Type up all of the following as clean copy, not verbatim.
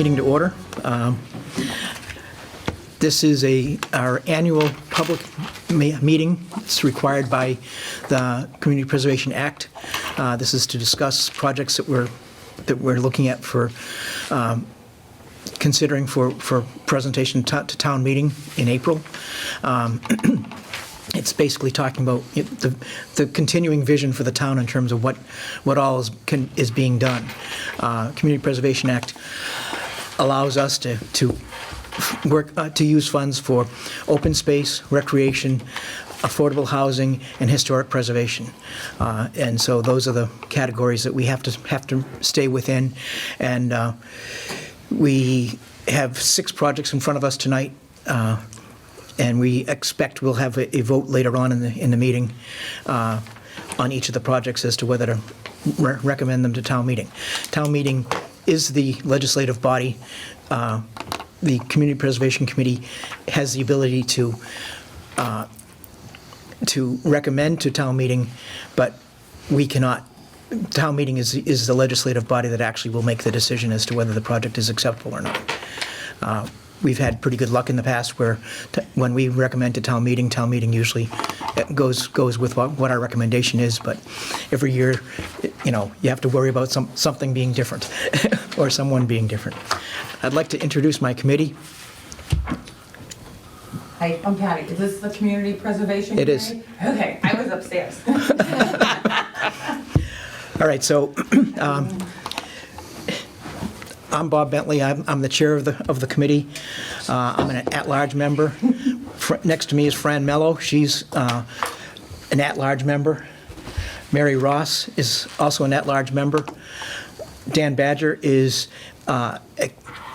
Meeting to order. This is our annual public meeting. It's required by the Community Preservation Act. This is to discuss projects that we're looking at for considering for presentation to town meeting in April. It's basically talking about the continuing vision for the town in terms of what all is being done. Community Preservation Act allows us to work to use funds for open space, recreation, affordable housing, and historic preservation. And so those are the categories that we have to stay within. And we have 6 projects in front of us tonight. And we expect we'll have a vote later on in the meeting on each of the projects as to whether to recommend them to town meeting. Town meeting is the legislative body. The Community Preservation Committee has the ability to recommend to town meeting, but we cannot. Town meeting is the legislative body that actually will make the decision as to whether the project is acceptable or not. We've had pretty good luck in the past where when we recommend to town meeting usually goes with what our recommendation is, but every year, you have to worry about something being different or someone being different. I'd like to introduce my committee. Hi, I'm Patty. Is this the Community Preservation It Committee? is. Okay, I was upstairs. All right, so I'm Bob Bentley. I'm the chair of the committee. I'm an at-large member. Next to me is Fran Mello. She's an at-large member. Mary Ross is also an at-large member. Dan Badger is a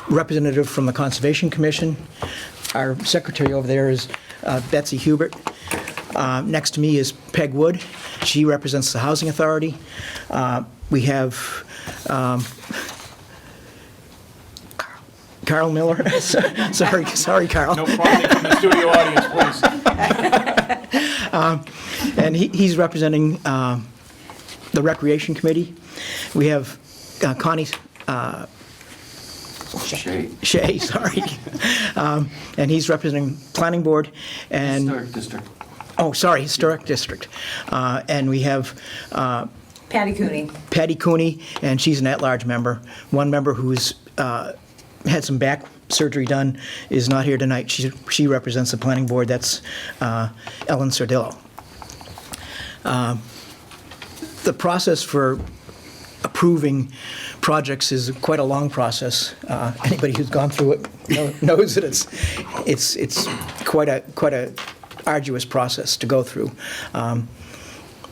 representative from the Conservation Commission. Our secretary over there is Betsy Hubert. Next to me is Peg Wood. She represents the Housing Authority. We have Carl Miller. sorry, Carl. No problem from the studio audience, please. And he's representing the Recreation Committee. We have Connie Shea, sorry. And he's representing Planning Board. And Historic District. Oh, sorry, Historic District. And we have Patty Cooney. Patty Cooney, and she's an at-large member. One member who's had some back surgery done is not here tonight. She represents the Planning Board. That's Ellen Sordillo. The process for approving projects is quite a long process. Anybody who's gone through it knows that it's quite a arduous process to go through.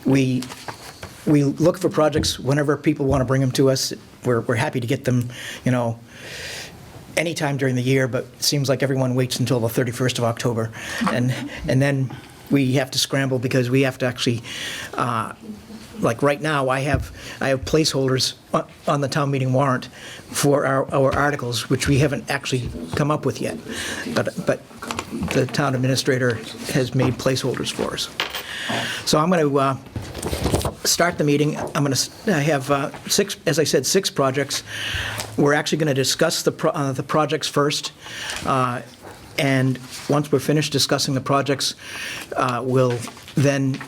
We look for projects whenever people want to bring them to us. We're happy to get them, anytime during the year, but it seems like everyone waits until the 31st of October. And then we have to scramble because we have to actually, like right now, I have placeholders on the town meeting warrant for our articles, which we haven't actually come up with yet. But the town administrator has made placeholders for us. So I'm going to start the meeting. I have 6 projects. We're actually going to discuss the projects first, and once we're finished discussing the projects, we'll then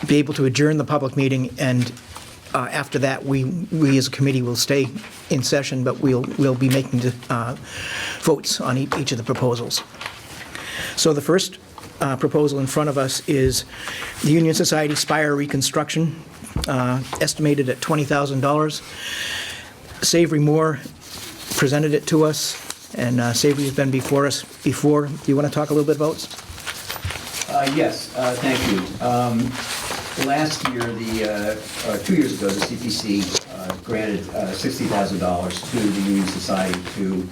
be able to adjourn the public meeting, and after that, we as a committee will stay in session, but we'll be making votes on each of the proposals. So the first proposal in front of us is the Union Society Spire reconstruction, estimated at $20,000. Savory Moore presented it to us, and Savory has been before us before. Do you want to talk a little bit about it? Yes, thank you. Last year, 2 years ago, the CPC granted $60,000 to the Union Society to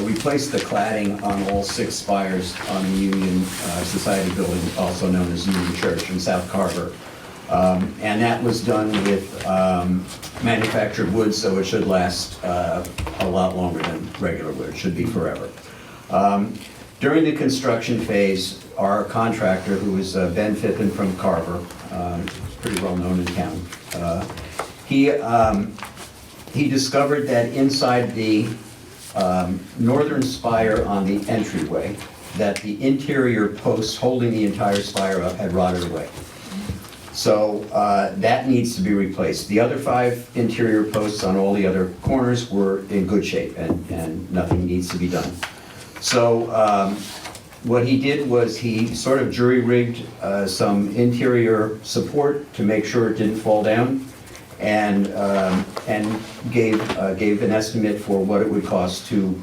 replace the cladding on all 6 spires on the Union Society building, also known as Union Church in South Carver. And that was done with manufactured wood, so it should last a lot longer than regular wood. It should be forever. During the construction phase, our contractor, who is Ben Fippen from Carver, pretty well known in town, he he discovered that inside the northern spire on the entryway, that the interior posts holding the entire spire up had rotted away. So that needs to be replaced. The other 5 interior posts on all the other corners were in good shape, and nothing needs to be done. So what he did was he sort of jury-rigged some interior support to make sure it didn't fall down, and gave an estimate for what it would cost to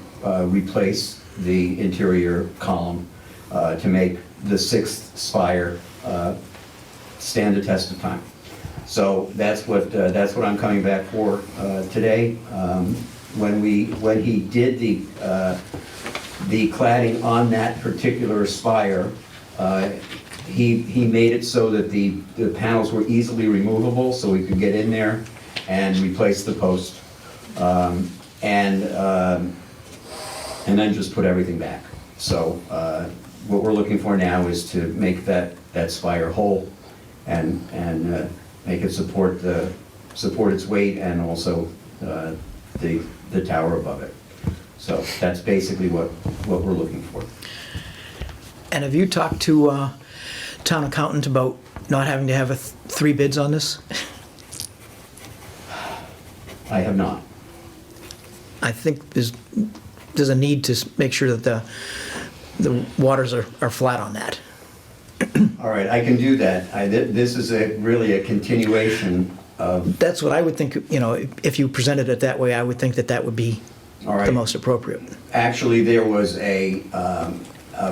replace the interior column to make the 6th spire stand the test of time. So that's what I'm coming back for today. When he did the cladding on that particular spire, he made it so that the panels were easily removable, so we could get in there and replace the post, and then just put everything back. So what we're looking for now is to make that spire whole and make it support its weight, and also the tower above it. So that's basically what we're looking for. And have you talked to town accountant about not having to have 3 bids on this? I have not. I think there's a need to make sure that the waters are flat on that. All right, I can do that. This is really a continuation of... That's what I would think, if you presented it that way, I would think that would be All right. the most appropriate. Actually, there was a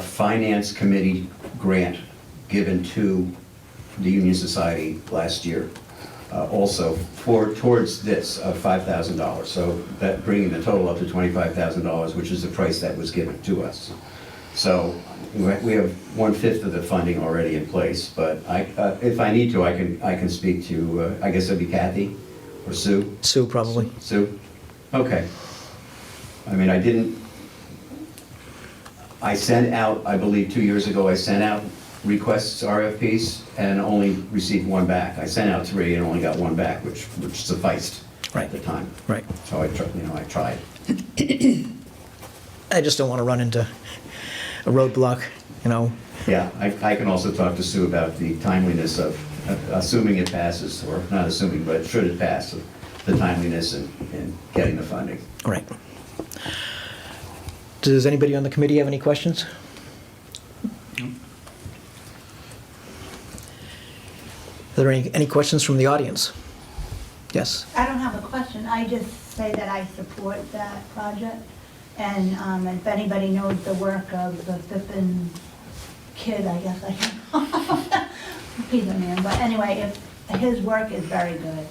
finance committee grant given to the Union Society last year, also towards this of $5,000. So that bringing the total up to $25,000, which is the price that was given to us. So we have 1/5 of the funding already in place. But if I need to, I can speak to I guess it'd be Kathy or Sue. Sue, probably. Sue? Okay. I mean, I sent out, I believe 2 years ago, I sent out requests, RFPs, and only received 1 back. I sent out 3 and only got 1 back, which sufficed Right. at the time. Right. So I tried. I just don't want to run into a roadblock, Yeah, I can also talk to Sue about the timeliness of, assuming it passes, or not assuming, but should it pass, the timeliness in getting the funding. Right. Does anybody on the committee have any questions? Are there any questions from the audience? Yes. I don't have a question, I just say that I support that project. And if anybody knows the work of the Pippin kid, I guess I can, he's a man, but anyway, his work is very good.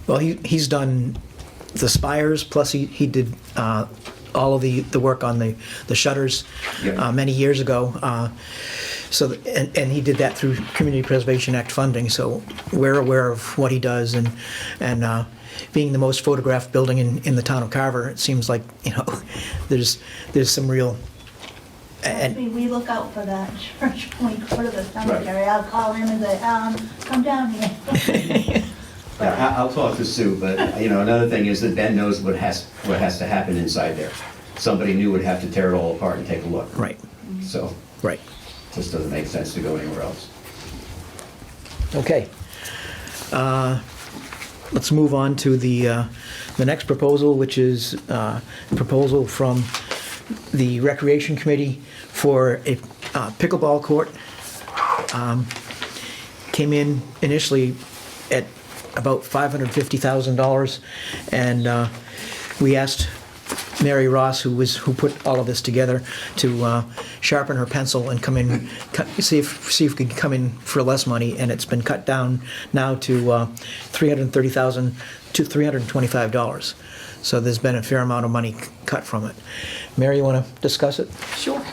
Well, he's done the spires, plus he did all of the work on the shutters Yeah. many years ago. And he did that through Community Preservation Act funding, so we're aware of what he does, and being the most photographed building in the town of Carver, it seems like, there's some real... Trust me, we look out for that church when we go to the cemetery. I'll call him and say, come down here. Yeah, I'll talk to Sue, but, another thing is that Ben knows what has to happen inside there. Somebody new would have to tear it all apart and take a look. Right, So, right. just doesn't make sense to go anywhere else. Okay. Let's move on to the next proposal, which is a proposal from the Recreation Committee for a pickleball court. Came in initially at about $550,000, and we asked Mary Ross, who put all of this together, to sharpen her pencil and come in, see if we could come in for less money, and it's been cut down now to $330,000 to $325. So there's been a fair amount of money cut from it. Mary, you want to discuss it? Sure.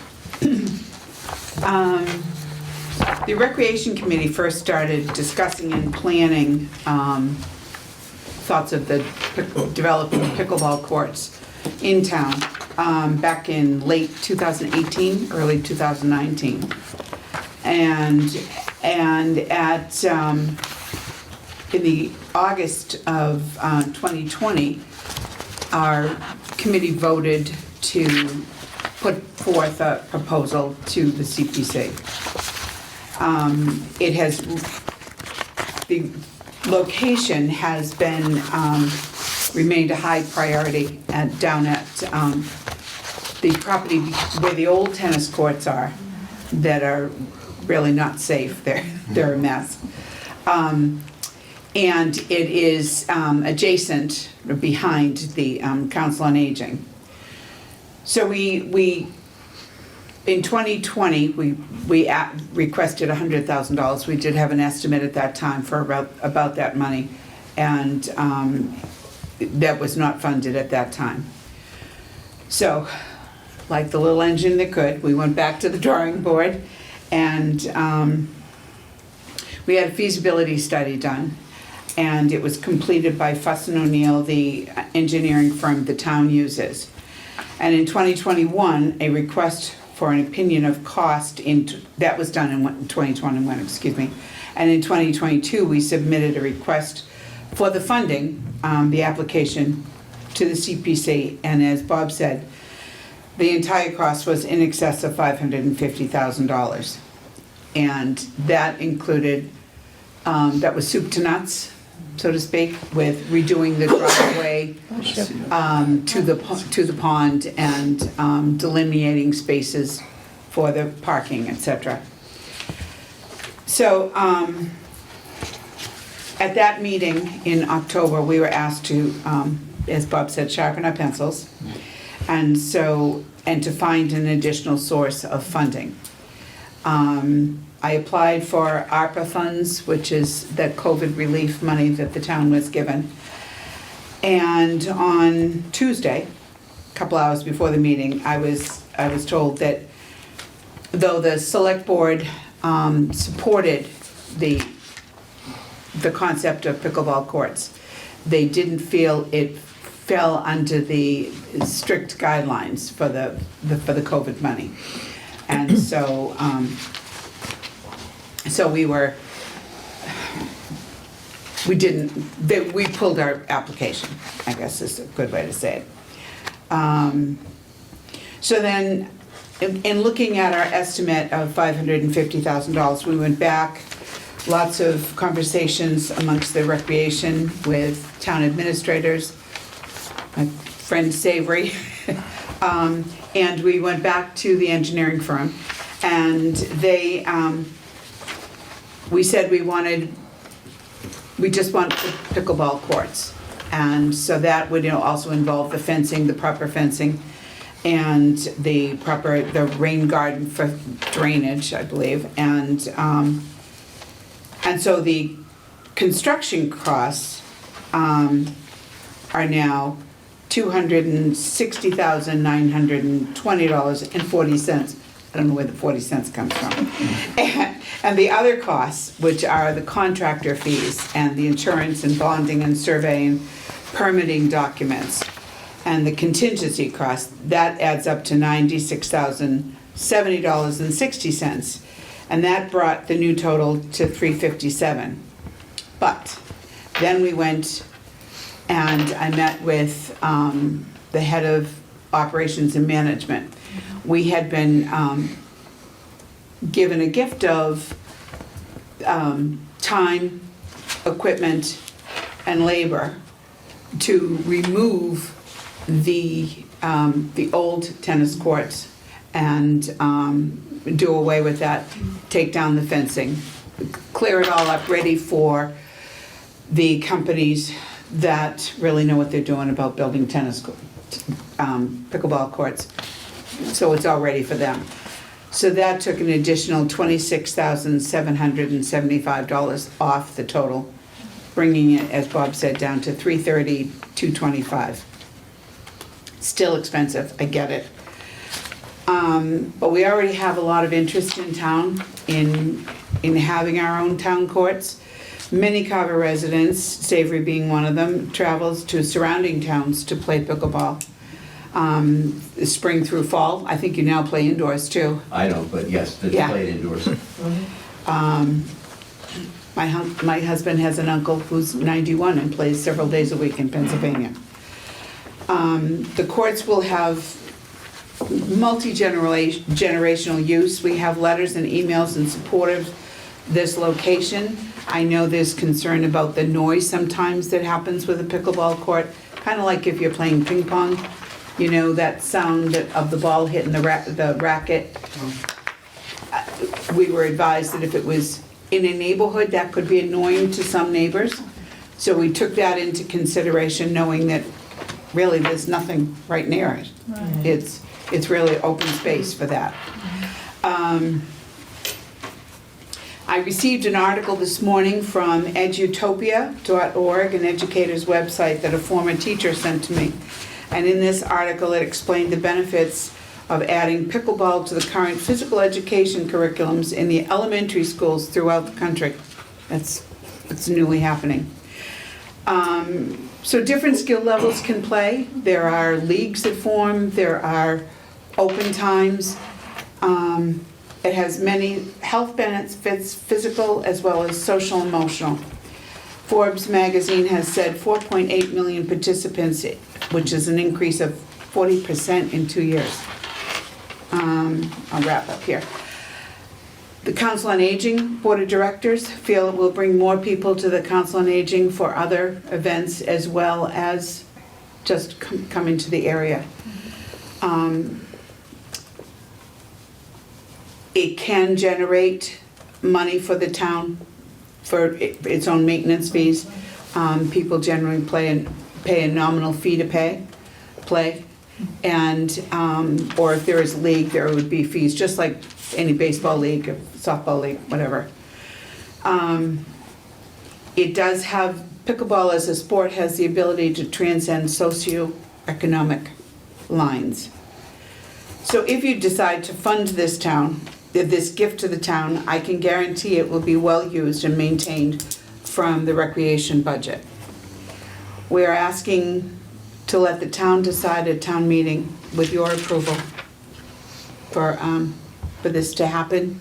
The Recreation Committee first started discussing and planning thoughts of developing pickleball courts in town back in late 2018, early 2019. And at in the August of 2020, our committee voted to put forth a proposal to the CPC. It has, the location has been, remained a high priority down at the property where the old tennis courts are, that are really not safe. They're a mess. And it is adjacent, or behind the Council on Aging. So we in 2020, we requested $100,000. We did have an estimate at that time for about that money, and that was not funded at that time. So, like the little engine that could, we went back to the drawing board, and we had a feasibility study done, and it was completed by Fuss & O'Neill, the engineering firm the town uses. And in 2021, a request for an opinion of cost that was done in 2021, excuse me. And in 2022, we submitted a request for the funding, the application to the CPC, and as Bob said, the entire cost was in excess of $550,000. And that included, that was soup to nuts, so to speak, with redoing the driveway to the pond and delineating spaces for the parking, etc. So at that meeting in October, we were asked to, as Bob said, sharpen our pencils, and to find an additional source of funding. I applied for ARPA funds, which is the COVID relief money that the town was given. And on Tuesday, a couple hours before the meeting, I was told that though the select board supported the concept of pickleball courts, they didn't feel it fell under the strict guidelines for the COVID money. And so we pulled our application, I guess is a good way to say it. So then, in looking at our estimate of $550,000, we went back, lots of conversations amongst the recreation with town administrators, my friend Savory, and we went back to the engineering firm, and they, we said we just want pickleball courts. And so that would also involve the fencing, the proper fencing, and the rain garden for drainage, I believe. And so the construction costs are now $260,920.40. I don't know where the 40 cents comes from. And the other costs, which are the contractor fees and the insurance and bonding and surveying, permitting documents, and the contingency cost, that adds up to $96,070.60. And that brought the new total to $357. But then we went and I met with the head of operations and management. We had been given a gift of time, equipment, and labor to remove the old tennis courts and do away with that, take down the fencing, clear it all up, ready for the companies that really know what they're doing about building pickleball courts. So it's all ready for them. So that took an additional $26,775 off the total, bringing it, as Bob said, down to $330,225. Still expensive, I get it. But we already have a lot of interest in town in having our own town courts. Many Carver residents, Savory being one of them, travels to surrounding towns to play pickleball. Spring through fall. I think you now play indoors too. I don't, but yes, it's Yeah. played indoors. My My husband has an uncle who's 91 and plays several days a week in Pennsylvania. The courts will have multi-generational use. We have letters and emails in support of this location. I know there's concern about the noise sometimes that happens with a pickleball court, kind of like if you're playing ping pong, you know, that sound of the ball hitting the racket. We were advised that if it was in a neighborhood, that could be annoying to some neighbors. So we took that into consideration, knowing that really there's nothing right near it. It's really open space for that. I received an article this morning from edutopia.org, an educator's website that a former teacher sent to me. And in this article, it explained the benefits of adding pickleball to the current physical education curriculums in the elementary schools throughout the country. It's newly happening. So different skill levels can play. There are leagues that form, there are open times. It has many health benefits, physical as well as social and emotional. Forbes magazine has said 4.8 million participants, which is an increase of 40% in 2 years. I'll wrap up here. The Council on Aging Board of Directors feel it will bring more people to the Council on Aging for other events as well as just coming to the area. It can generate money for the town for its own maintenance fees. People generally pay a nominal fee to play. And, or if there is a league, there would be fees, just like any baseball league, or softball league, whatever. It does have, pickleball as a sport has the ability to transcend socioeconomic lines. So if you decide to fund this gift to the town, I can guarantee it will be well used and maintained from the recreation budget. We're asking to let the town decide at town meeting with your approval for this to happen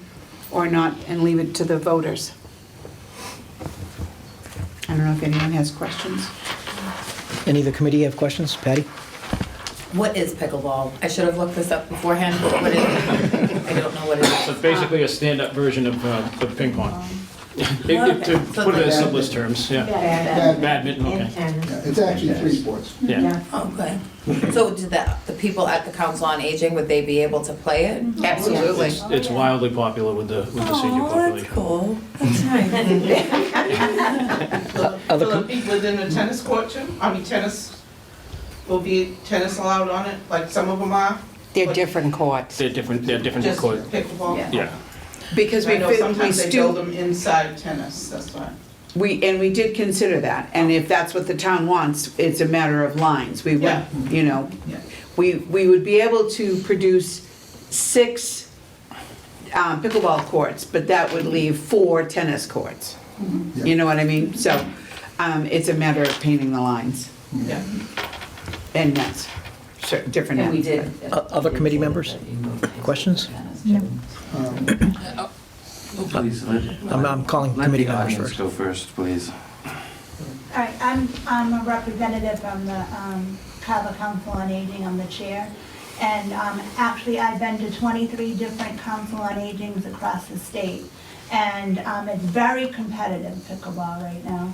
or not, and leave it to the voters. I don't know if anyone has questions. Any of the committee have questions? Patty? What is pickleball? I should have looked this up beforehand, but what is it? I don't know what it is. So basically a stand-up version of ping pong. To put it in simplest terms, yeah. Badminton, okay. Yeah, it's actually three sports. Yeah. Okay. So did the people at the Council on Aging, would they be able to play it? Absolutely. It's wildly popular with the senior Oh, that's population. cool. That's nice. Other Will it be within a tennis court too? I mean, will be tennis allowed on it, like some of them are? They're different courts. They're different Just court. pickleball? Yeah. Because I know we sometimes they build still, them inside tennis, that's why. we did consider that, and if that's what the town wants, it's a matter of lines. We Yeah. would, you know, Yeah. we would be able to produce 6 pickleball courts, but that would leave 4 tennis courts. Yeah. You know what I mean? So, it's a matter of painting the lines Yeah. and nets, different And we nets. did. Other committee members? Questions? Please, I'm calling let committee the members audience first. go first, please. All right, I'm a representative from the Carver Council on Aging, I'm the chair. And actually, I've been to 23 different Council on Agings across the state. And it's very competitive, pickleball right now.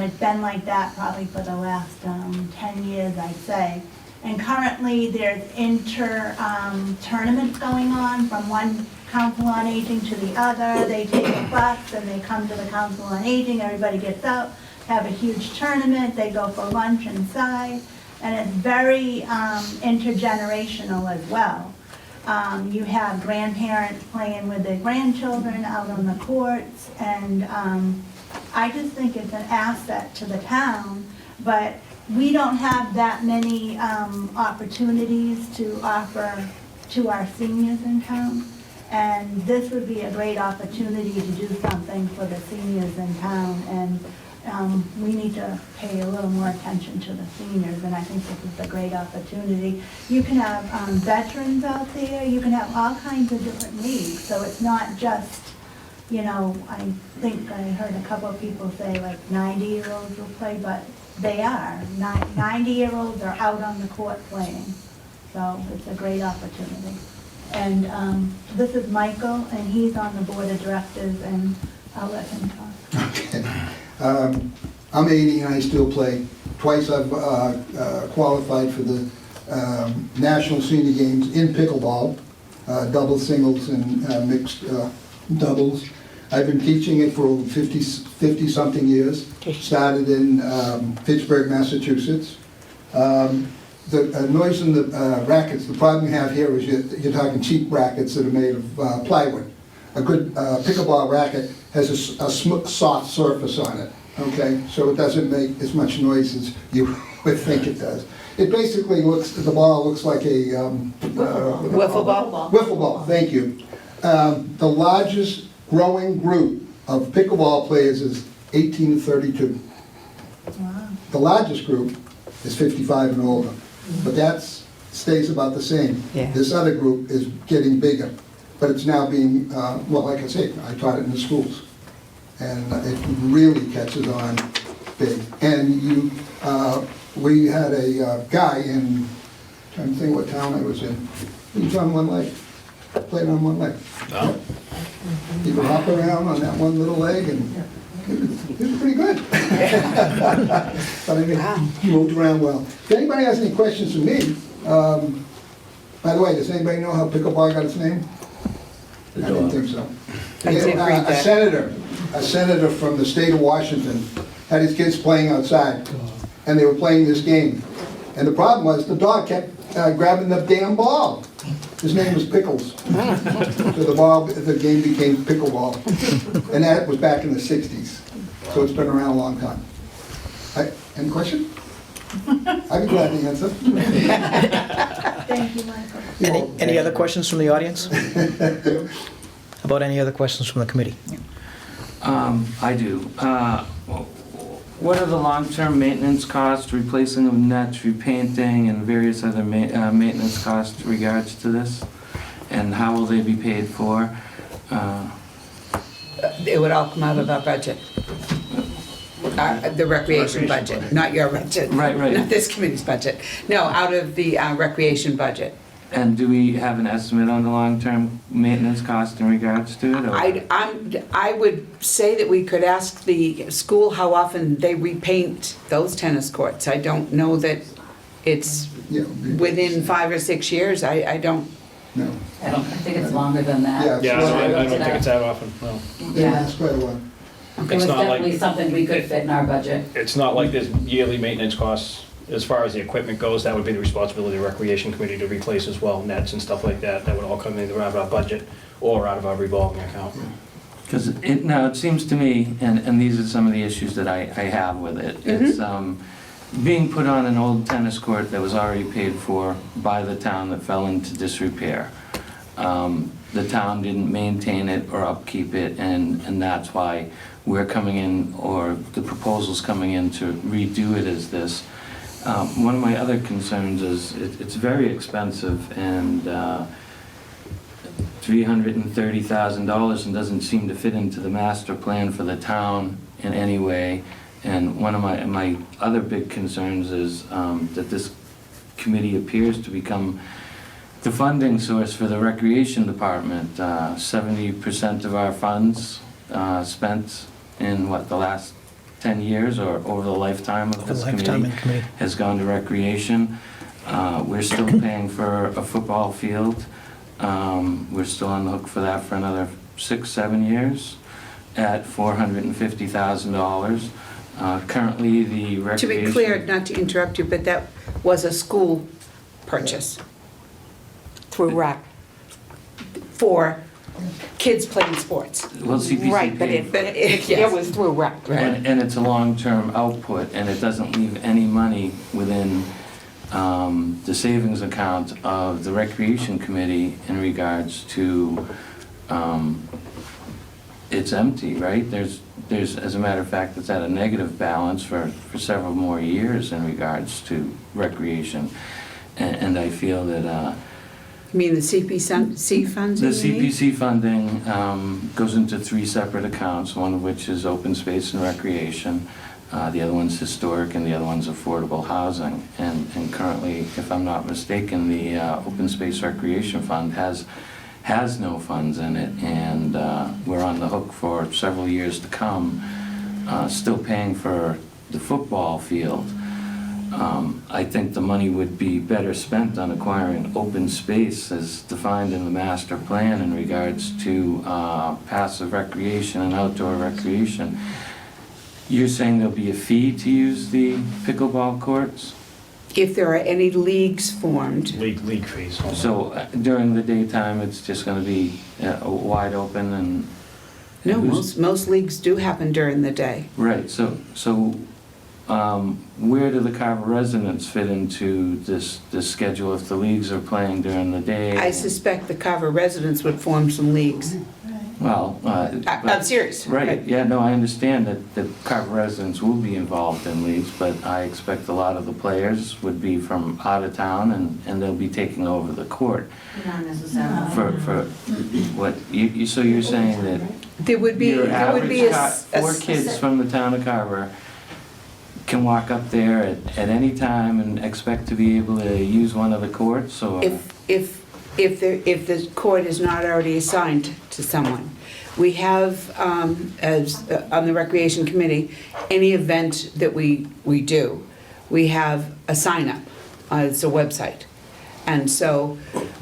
It's been like that probably for the last 10 years, I'd say. And currently, there's tournaments going on from one Council on Aging to the other. They take a bus and they come to the Council on Aging, everybody gets out, have a huge tournament, they go for lunch inside. And it's very intergenerational as well. You have grandparents playing with their grandchildren out on the courts, and I just think it's an asset to the town, but we don't have that many opportunities to offer to our seniors in town, and this would be a great opportunity to do something for the seniors in town, and we need to pay a little more attention to the seniors, and I think this is a great opportunity. You can have veterans out there, you can have all kinds of different leagues, so it's not just I think I heard a couple of people say like 90-year-olds will play, but they are. 90-year-olds are out on the court playing, so it's a great opportunity. And this is Michael, and he's on the board of directors, and I'll let him talk. Okay. I'm 80 and I still play. Twice I've qualified for the National Senior Games in pickleball, double singles and mixed doubles. I've been teaching it for over 50-something years. Started in Pittsburgh, Massachusetts. The noise in the rackets, the problem you have here is you're talking cheap rackets that are made of plywood. A good pickleball racket has a soft surface on it, okay? So it doesn't make as much noise as you would think it does. It basically the ball looks like a... Wiffle ball? Wiffle ball, thank you. The largest growing group of pickleball players is 18 to 32. Wow. The largest group is 55 and older, but that stays about the same. Yeah. This other group is getting bigger, but it's now being, well, like I say, I taught it in the schools, and it really catches on big. And we had a guy in, trying to think what town I was in, he was on one leg, played on one leg. Oh. He could hop around on that one little leg, and he was pretty good. But I mean, he moved around well. If anybody has any questions for me, by the way, does anybody know how pickleball got its name? I didn't think so. I did read that. A senator from the state of Washington had his kids playing outside, and they were playing this game. And the problem was the dog kept grabbing the damn ball. His name was Pickles. So the game became pickleball. And that was back in the 60s. So it's been around a long time. Any question? I'd be glad to answer. Thank you, Michael. Any other questions from the audience? How about any other questions from the committee? I do. What are the long-term maintenance costs, replacing of nets, repainting, and various other maintenance costs regards to this? And how will they be paid for? It would all come out of our budget. The recreation budget, not your budget. Right. Not this committee's budget. No, out of the recreation budget. And do we have an estimate on the long-term maintenance cost in regards to it? Or? I would say that we could ask the school how often they repaint those tennis courts. I don't know that it's within 5 or 6 years. I don't. No. I think it's longer than that. Yeah, I don't think it's that often, no. They last quite a while. It was not like- definitely something we could fit in our budget. It's not like there's yearly maintenance costs. As far as the equipment goes, that would be the responsibility of the Recreation Committee to replace as well, nets and stuff like that. That would all come either out of our budget or out of our revolving account. Because it seems to me, and these are some of the issues that I have with it, it's being put on an old tennis court that was already paid for by the town that fell into disrepair. The town didn't maintain it or upkeep it, and that's why we're coming in, or the proposal's coming in to redo it as this. One of my other concerns is it's very expensive, and $330,000 and doesn't seem to fit into the master plan for the town in any way. And one of my other big concerns is that this committee appears to become the funding source for the recreation department. 70% of our funds spent in the last 10 years or over the lifetime of this committee has gone to recreation. We're still paying for a football field. We're still on the hook for that for another 6-7 years at $450,000. Currently, the recreation... To be clear, not to interrupt you, but that was a school purchase through RAC for kids playing sports. Well, CPC Right, but paid it was through RAC. and it's a long-term output, and it doesn't leave any money within the savings account of the Recreation Committee in regards to, it's empty, right? There's, as a matter of fact, it's at a negative balance for several more years in regards to recreation. And I feel that You mean the CPC funds? The you mean? CPC funding goes into 3 separate accounts, one of which is open space and recreation, the other one's historic, and the other one's affordable housing. And currently, if I'm not mistaken, the open space recreation fund has no funds in it, and we're on the hook for several years to come, still paying for the football field. I think the money would be better spent on acquiring open space as defined in the master plan in regards to passive recreation and outdoor recreation. You're saying there'll be a fee to use the pickleball courts? If there are any leagues formed, League fees. So during the daytime, it's just going to be wide open and... no, who's- most leagues do happen during the day. Right, so where do the Carver residents fit into this schedule if the leagues are playing during the day? I suspect the Carver residents would form some leagues. Well, I'm serious. right, yeah, no, I understand that the Carver residents will be involved in leagues, but I expect a lot of the players would be from out of town and they'll be taking over the court. Not necessarily. For what, so you're saying that There would be, your there would be average, 4 kids from the town of Carver can walk up there at any time and expect to be able to use one of the courts, or? if the court is not already assigned to someone. We have, as on the Recreation Committee, any event that we do, we have a sign-up. It's a website. And so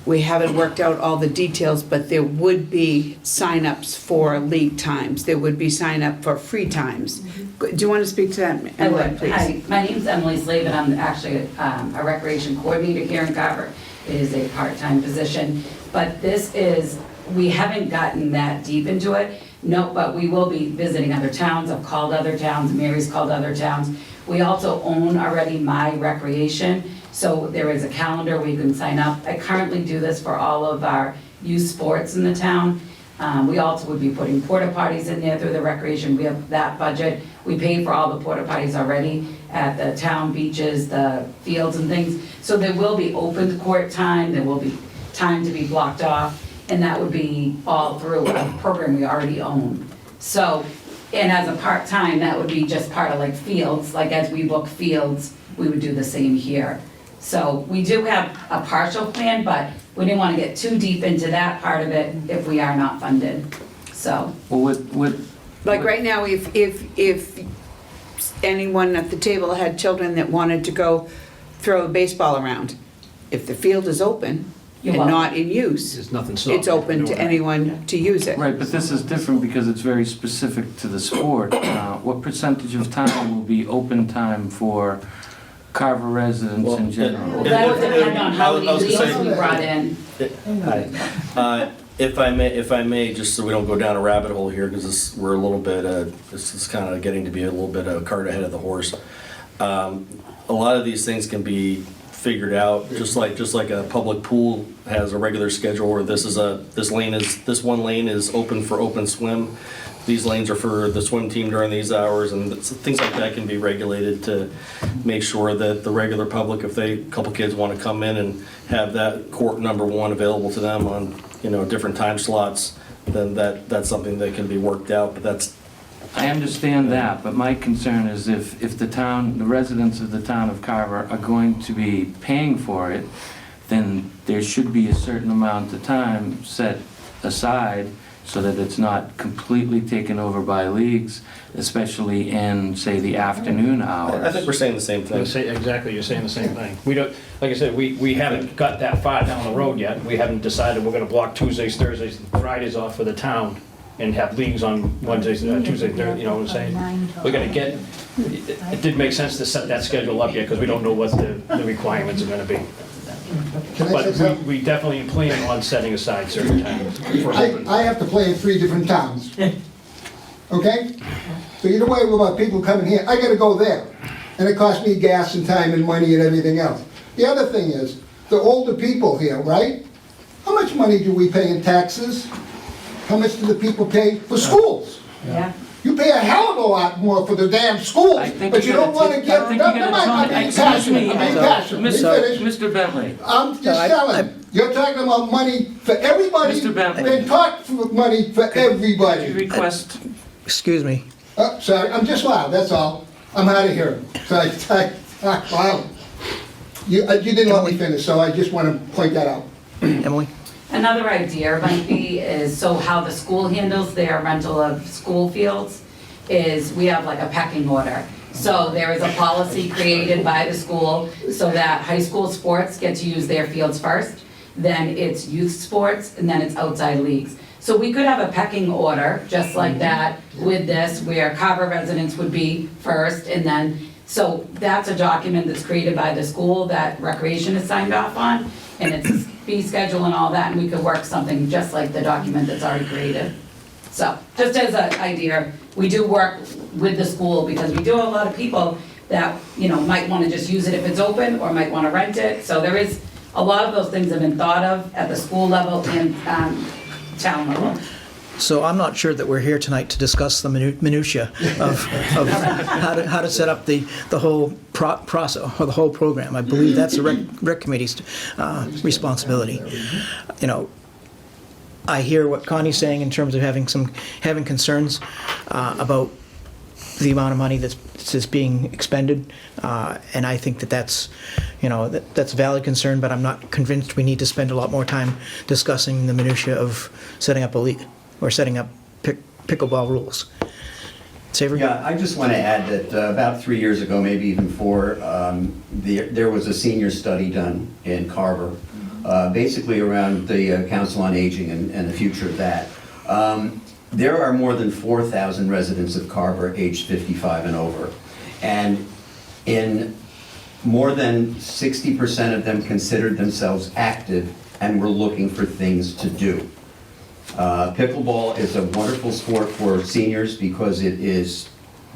we haven't worked out all the details, but there would be sign-ups for league times. There would be sign-up for free times. Do you want to speak to that, I Emily, would. please? Hi, my name's Emily Slavin. I'm actually a recreation coordinator here in Carver. It is a part-time position, but this is, we haven't gotten that deep into it. No, but we will be visiting other towns. I've called other towns. Mary's called other towns. We also own already My Recreation, so there is a calendar where you can sign up. I currently do this for all of our youth sports in the town. We also would be putting porta potties in there through the recreation. We have that budget. We pay for all the porta potties already at the town beaches, the fields and things. So there will be open court time, there will be time to be blocked off, and that would be all through a program we already own. So, and as a part-time, that would be just part of like fields, like as we book fields, we would do the same here. So we do have a partial plan, but we didn't want to get too deep into that part of it if we are not funded, so. Well, what? Like right now, if anyone at the table had children that wanted to go throw a baseball around, if the field is open You're and welcome. not in use, There's nothing stopping. it's open to anyone to use it. Right, but this is different because it's very specific to the sport. What percentage of time will be open time for Carver residents in general? Well, that would depend on how many I was leagues gonna say- we brought in. Hi. If I may, just so we don't go down a rabbit hole here, because we're a little bit, this is kind of getting to be a little bit of a cart ahead of the horse. A lot of these things can be figured out, just like a public pool has a regular schedule where this one lane is open for open swim. These lanes are for the swim team during these hours, and things like that can be regulated to make sure that the regular public, if a couple kids want to come in and have that court number 1 available to them on, different time slots, then that's something that can be worked out, but that's... I understand that, but my concern is if the residents of the town of Carver are going to be paying for it, then there should be a certain amount of time set aside so that it's not completely taken over by leagues, especially in, say, the afternoon hours. I think we're saying the same thing. Exactly, you're saying the same thing. We don't, like I said, we haven't got that far down the road yet. We haven't decided we're gonna block Tuesdays, Thursdays, and Fridays off for the town and have leagues on Wednesdays, Tuesdays, Thursdays, you know what I'm saying? We're gonna get, it didn't make sense to set that schedule up yet because we don't know what the requirements are gonna be. Can I say But something? we definitely plan on setting aside certain times for open. I have to play in 3 different towns. Okay? So either way, about people coming here, I gotta go there. And it costs me gas and time and money and everything else. The other thing is, the older people here, right? How much money do we pay in taxes? How much do the people pay for schools? Yeah. You pay a hell of a lot more for the damn schools, I think but you you're don't gonna wanna take- give, I think you're never gonna mind, I'm tell me- being excuse passionate, me, I'm being so, passionate. Let me finish. Mr. Bentley, I'm just I- telling, you're talking about money for everybody, Mr. Bentley. then talk for money for you everybody. request, Excuse me. Sorry, I'm just loud, that's all. I'm out of here. Wow. You didn't let me finish, so I just want to point that out. Emily? Another idea might be is, so how the school handles their rental of school fields is we have like a pecking order. So there is a policy created by the school so that high school sports get to use their fields first, then it's youth sports, and then it's outside leagues. So we could have a pecking order, just like that, with this, where Carver residents would be first, and then, so that's a document that's created by the school that recreation is signed off on, and it's a fee schedule and all that, and we could work something just like the document that's already created. So, just as an idea, we do work with the school, because we do have a lot of people that, you know, might wanna just use it if it's open, or might wanna rent it, so there is, a lot of those things have been thought of at the school level and, town level. So I'm not sure that we're here tonight to discuss the minutia of how to set up the whole process, or the whole program. I believe that's the rec committee's responsibility. You know, I hear what Connie's saying in terms of having concerns about the amount of money that's being expended, and I think that's that's a valid concern, but I'm not convinced we need to spend a lot more time discussing the minutia of setting up a league or setting up pickleball rules. Savory? Yeah, I just want to add that about 3 years ago, maybe even 4, there was a senior study done in Carver, basically around the Council on Aging and the future of that. There are more than 4,000 residents of Carver aged 55 and over. And in more than 60% of them considered themselves active and were looking for things to do. Pickleball is a wonderful sport for seniors because it is,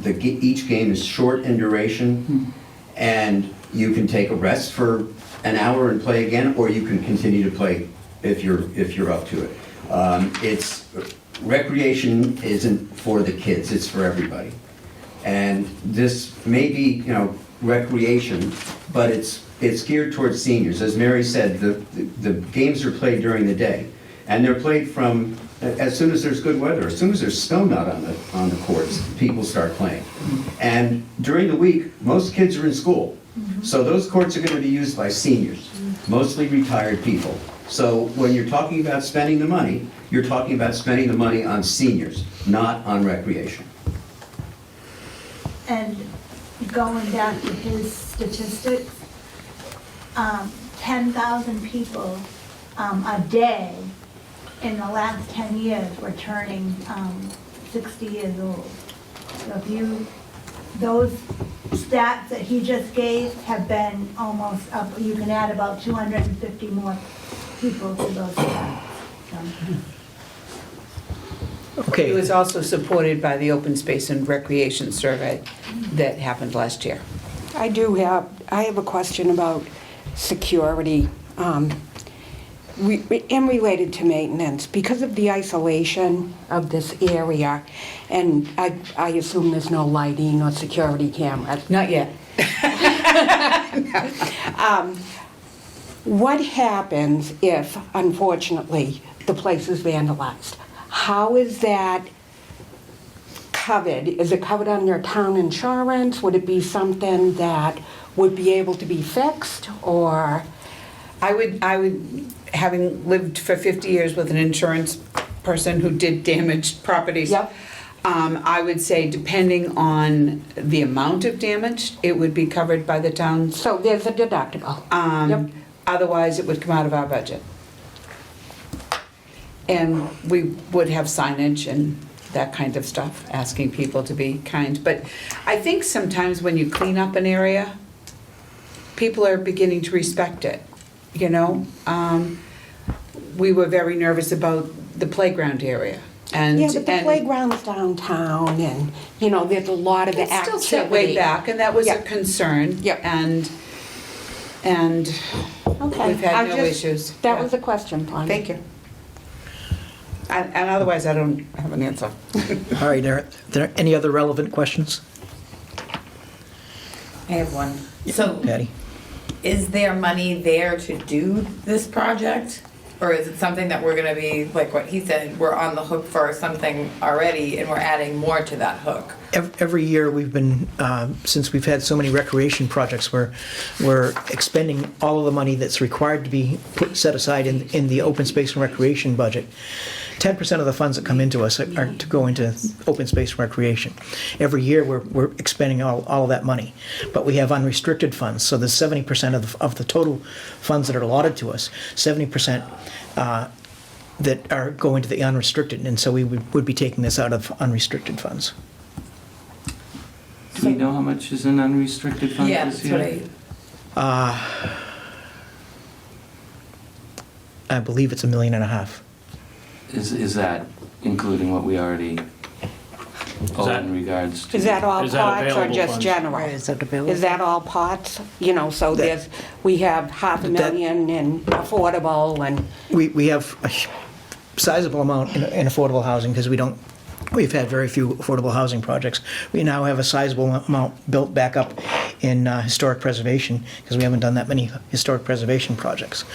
each game is short in duration, and you can take a rest for an hour and play again, or you can continue to play if you're up to it. Recreation isn't for the kids, it's for everybody. And this may be, recreation, but it's geared towards seniors. As Mary said, the games are played during the day, and they're played from as soon as there's good weather. As soon as there's snow not on the courts, people start playing. And during the week, most kids are in school, so those courts are going to be used by seniors, mostly retired people. So when you're talking about spending the money, you're talking about spending the money on seniors, not on recreation. And going back to his statistics, 10,000 people a day in the last 10 years were turning 60 years old. So if those stats that he just gave have been almost up, you can add about 250 more people to those stats. So. Okay. It was also supported by the Open Space and Recreation Survey that happened last year. I have a question about security, and related to maintenance. Because of the isolation of this area, and I assume there's no lighting or security cameras. Not yet. What happens if, unfortunately, the place is vandalized? How is that covered? Is it covered under town insurance? Would it be something that would be able to be fixed, or? I would, having lived for 50 years with an insurance person who did damaged properties. Yep. I would say depending on the amount of damage, it would be covered by the town. So there's a deductible. Yep. Otherwise, it would come out of our budget. And we would have signage and that kind of stuff, asking people to be kind. But I think sometimes when you clean up an area, people are beginning to respect it, We were very nervous about the playground area. Yeah, but the playground's downtown, and, there's a lot of the activity. It's still set way back, and that was a Yeah. concern. Yep. And Okay. we've had no issues. That Yeah. was a question, Bonnie. Thank you. And otherwise, I don't have an answer. All right, are there any other relevant questions? I have one. So Patty? is there money there to do this project? Or is it something that we're gonna be, like what he said, we're on the hook for something already and we're adding more to that hook? Every year we've been, since we've had so many recreation projects, we're expending all of the money that's required to be set aside in the open space and recreation budget. 10% of the funds that come into us are to go into open space and recreation. Every year we're expending all of that money. But we have unrestricted funds, so there's 70% of the total funds that are allotted to us, 70% that are going to the unrestricted, and so we would be taking this out of unrestricted funds. Do we know how much is in unrestricted funds Yeah, this that's year? what I believe it's $1.5 million. Is that including what we already owe that- in regards to? Is that all Is that pots or available just funds? general? Is it available? Is that all pots? You know, so we have $500,000 in affordable and, We have a sizable amount in affordable housing because we've had very few affordable housing projects. We now have a sizable amount built back up in historic preservation because we haven't done that many historic preservation projects.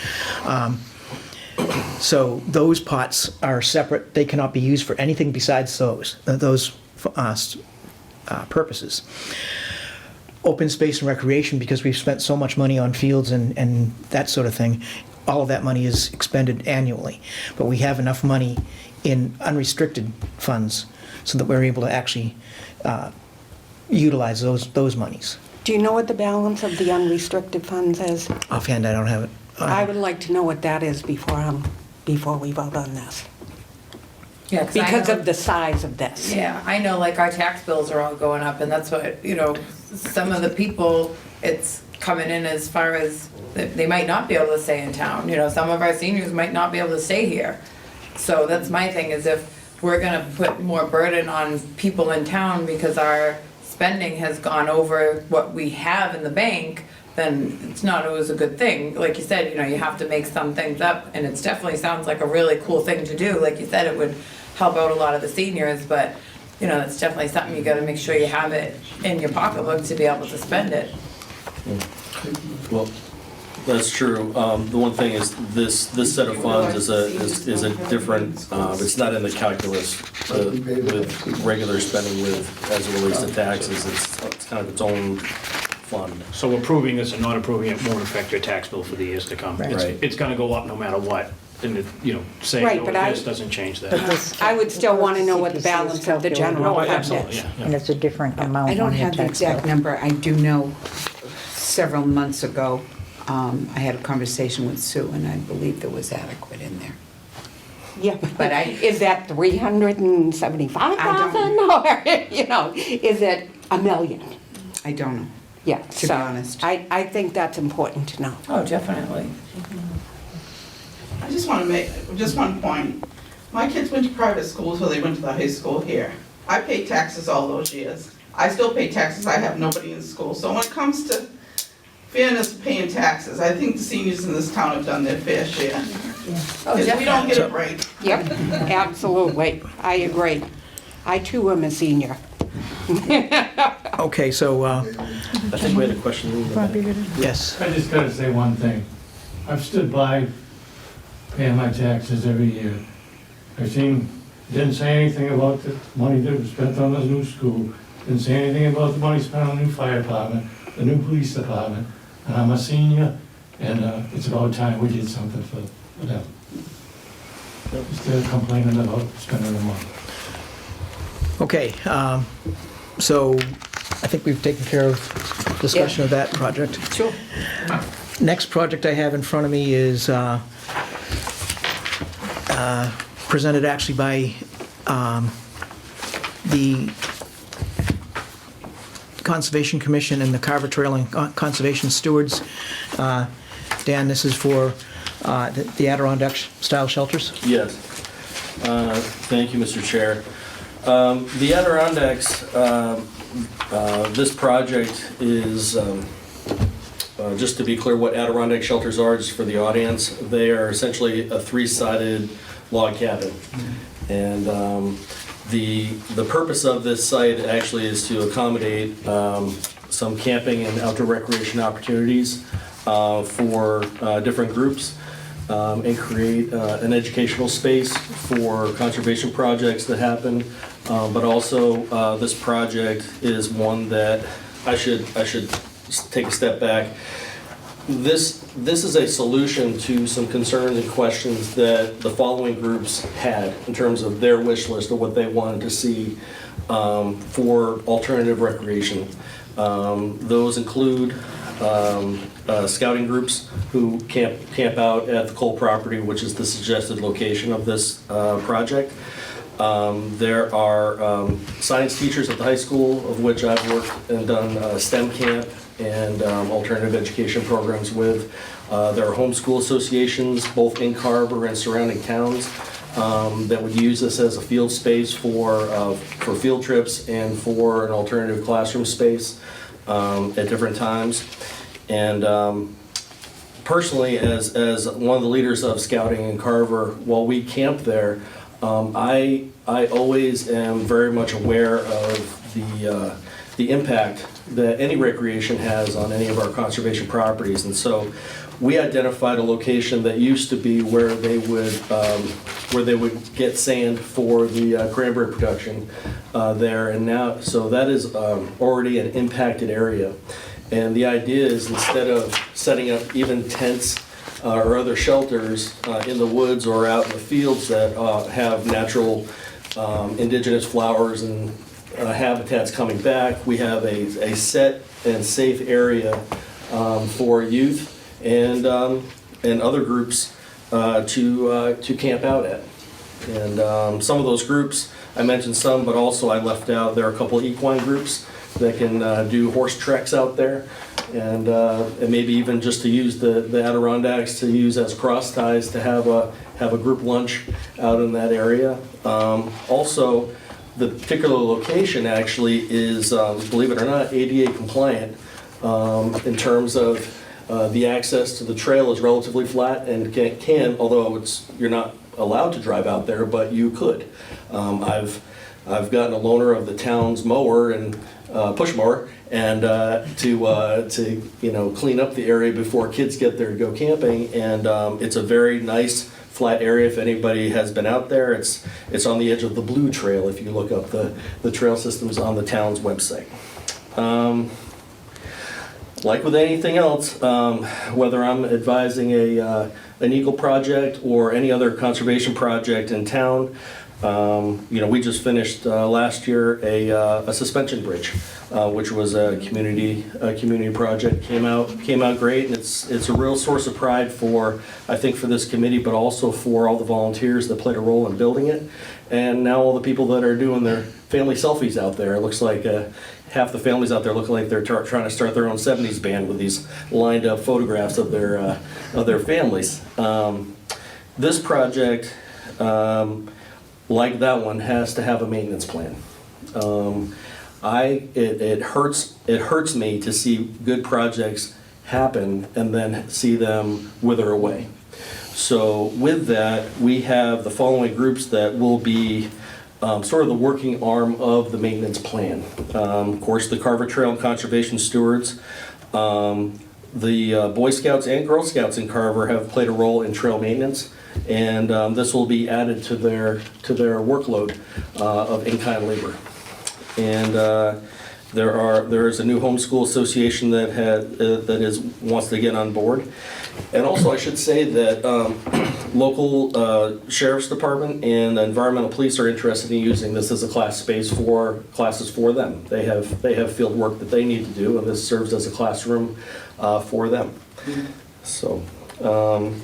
So those pots are separate. They cannot be used for anything besides those purposes. Open space and recreation, because we've spent so much money on fields and that sort of thing, all of that money is expended annually. But we have enough money in unrestricted funds so that we're able to actually utilize those monies. do you know what the balance of the unrestricted funds is? Offhand, I don't have it. I would like to know what that is before we vote on this. Yeah, 'cause I Because know- of the size of this. Yeah, I know, like, our tax bills are all going up, and that's what, some of the people, it's coming in as far as, they might not be able to stay in town, some of our seniors might not be able to stay here. So that's my thing, is if we're gonna put more burden on people in town because our spending has gone over what we have in the bank, then it's not always a good thing. Like you said, you have to make some things up, and it definitely sounds like a really cool thing to do. Like you said, it would help out a lot of the seniors, but, that's definitely something you gotta make sure you have it in your pocketbook to be able to spend it. Well, that's true. The one thing is, this set of funds is a different, it's not in the calculus with regular spending as it relates to taxes. It's kind of its own fund. So approving this and not approving it won't affect your tax bill for the years to come. Right. It's gonna go up no matter what, and saying Right, no but to this doesn't change that. I would still want to know what the balance of the general Oh, fund absolutely, is. yeah. And it's a different amount I don't on your have the tax bill. exact number. I do know several months ago, I had a conversation with Sue, and I believe there was adequate in there. Yeah, But is that 375,000 or, is it $1 million? I don't know. Yeah. To be so honest. I think that's important to know. Oh, definitely. I just want to make, just one point. My kids went to private school until they went to the high school here. I paid taxes all those years. I still pay taxes, I have nobody in school. So when it comes to fairness of paying taxes, I think the seniors in this town have done their fair share. Oh, Because we don't get a definitely. break. Yep, absolutely. I agree. I too am a senior. Okay, so, I think we had a question. yes. I just gotta say one thing. I've stood by paying my taxes every year. Didn't say anything about the money that was spent on the new school, didn't say anything about the money spent on the new fire department, the new police department, and I'm a senior, and it's about time we did something for them. Instead of complaining about spending the money. Okay, so I think we've taken care of discussion of that project. Sure. Next project I have in front of me is presented actually by the Conservation Commission and the Carver Trail and Conservation Stewards. Dan, this is for the Adirondack-style shelters? Yes. Thank you, Mr. Chair. The Adirondacks, this project is just to be clear what Adirondack shelters are, just for the audience, they are essentially a three-sided log cabin. And the purpose of this site actually is to accommodate some camping and outdoor recreation opportunities for different groups, and create an educational space for conservation projects that happen. But also, this project is one that I should take a step back. This is a solution to some concerns and questions that the following groups had in terms of their wish list of what they wanted to see for alternative recreation. Those include scouting groups who camp out at the Cole property, which is the suggested location of this project. There are science teachers at the high school, of which I've worked and done STEM camp and alternative education programs with. There are homeschool associations, both in Carver and surrounding towns, that would use this as a field space for field trips and for an alternative classroom space at different times. And personally, as one of the leaders of scouting in Carver, while we camp there, I always am very much aware of the impact that any recreation has on any of our conservation properties. And so we identified a location that used to be where they would get sand for the cranberry production there, and now, so that is already an impacted area. And the idea is, instead of setting up even tents or other shelters in the woods or out in the fields that have natural indigenous flowers and habitats coming back, we have a set and safe area for youth and other groups to camp out at. And some of those groups, I mentioned some, but also I left out, there are a couple of equine groups that can do horse treks out there, and maybe even just to use the Adirondacks to use as cross ties to have a group lunch out in that area. Also, the particular location actually is, believe it or not, ADA compliant in terms of the access to the trail is relatively flat and can, although you're not allowed to drive out there, but you could. I've gotten a loaner of the town's mower and push mower, and to clean up the area before kids get there to go camping. And it's a very nice flat area. If anybody has been out there, it's on the edge of the Blue Trail. If you look up the trail systems on the town's website. Like with anything else, whether I'm advising an Eagle project or any other conservation project in town, we just finished last year a suspension bridge, which was a community project. Came out great, and it's a real source of pride I think for this committee, but also for all the volunteers that played a role in building it, and now all the people that are doing their family selfies out there. It looks like half the families out there look like they're trying to start their own 70s band with these lined up photographs of their families. This project, like that one, has to have a maintenance plan. It hurts me to see good projects happen and then see them wither away. So with that, we have the following groups that will be sort of the working arm of the maintenance plan. Of course, the Carver Trail and Conservation Stewards. The Boy Scouts and Girl Scouts in Carver have played a role in trail maintenance, and this will be added to their workload of in-kind labor. And there is a new homeschool association that wants to get on board. And also, I should say that local sheriff's department and environmental police are interested in using this as a class space for classes for them. They have field work that they need to do, and this serves as a classroom for them. So, in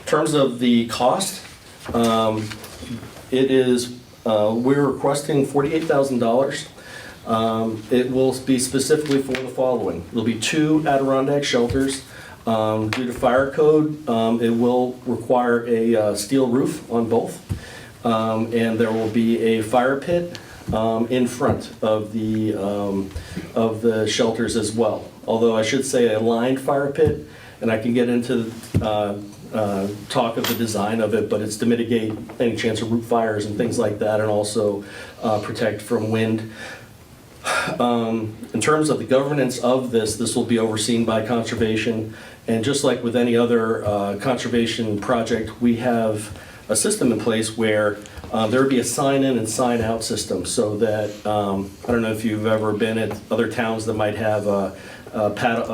terms of the cost, it is we're requesting $48,000. It will be specifically for the following. There'll be 2 Adirondack shelters. Due to fire code, it will require a steel roof on both, and there will be a fire pit in front of the shelters as well. although I should say a lined fire pit, and I can get into talk of the design of it, but it's to mitigate any chance of root fires and things like that, and also protect from wind. In terms of the governance of this will be overseen by conservation, and just like with any other conservation project, we have a system in place where there would be a sign-in and sign-out system, so that, I don't know if you've ever been at other towns that might have a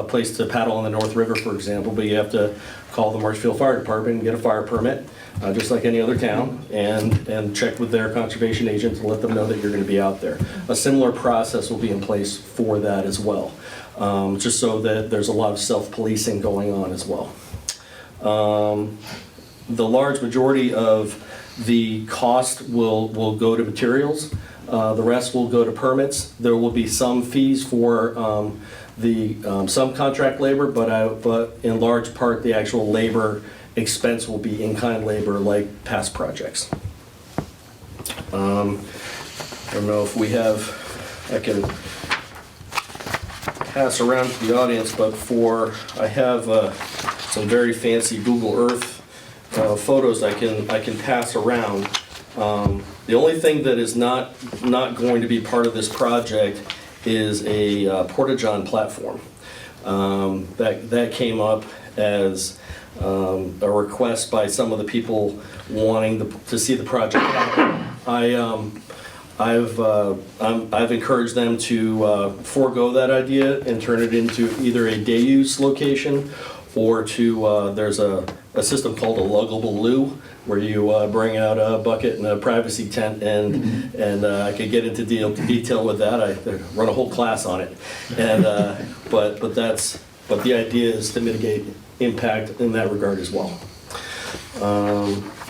place to paddle on the North River, for example, but you have to call the Marshfield Fire Department and get a fire permit, just like any other town, and check with their conservation agent to let them know that you're going to be out there. A similar process will be in place for that as well, just so that there's a lot of self-policing going on as well. The large majority of the cost will go to materials. The rest will go to permits. There will be some fees for some contract labor, but in large part, the actual labor expense will be in-kind labor like past projects. I don't know if I can pass around to the audience, but I have some very fancy Google Earth photos I can pass around. The only thing that is not going to be part of this project is a porta-john platform. That came up as a request by some of the people wanting to see the project happen. I've encouraged them to forego that idea and turn it into either a day use location, or there's a system called a luggable loo, where you bring out a bucket and a privacy tent, and I could get into detail with that. I run a whole class on it, and but the idea is to mitigate impact in that regard as well.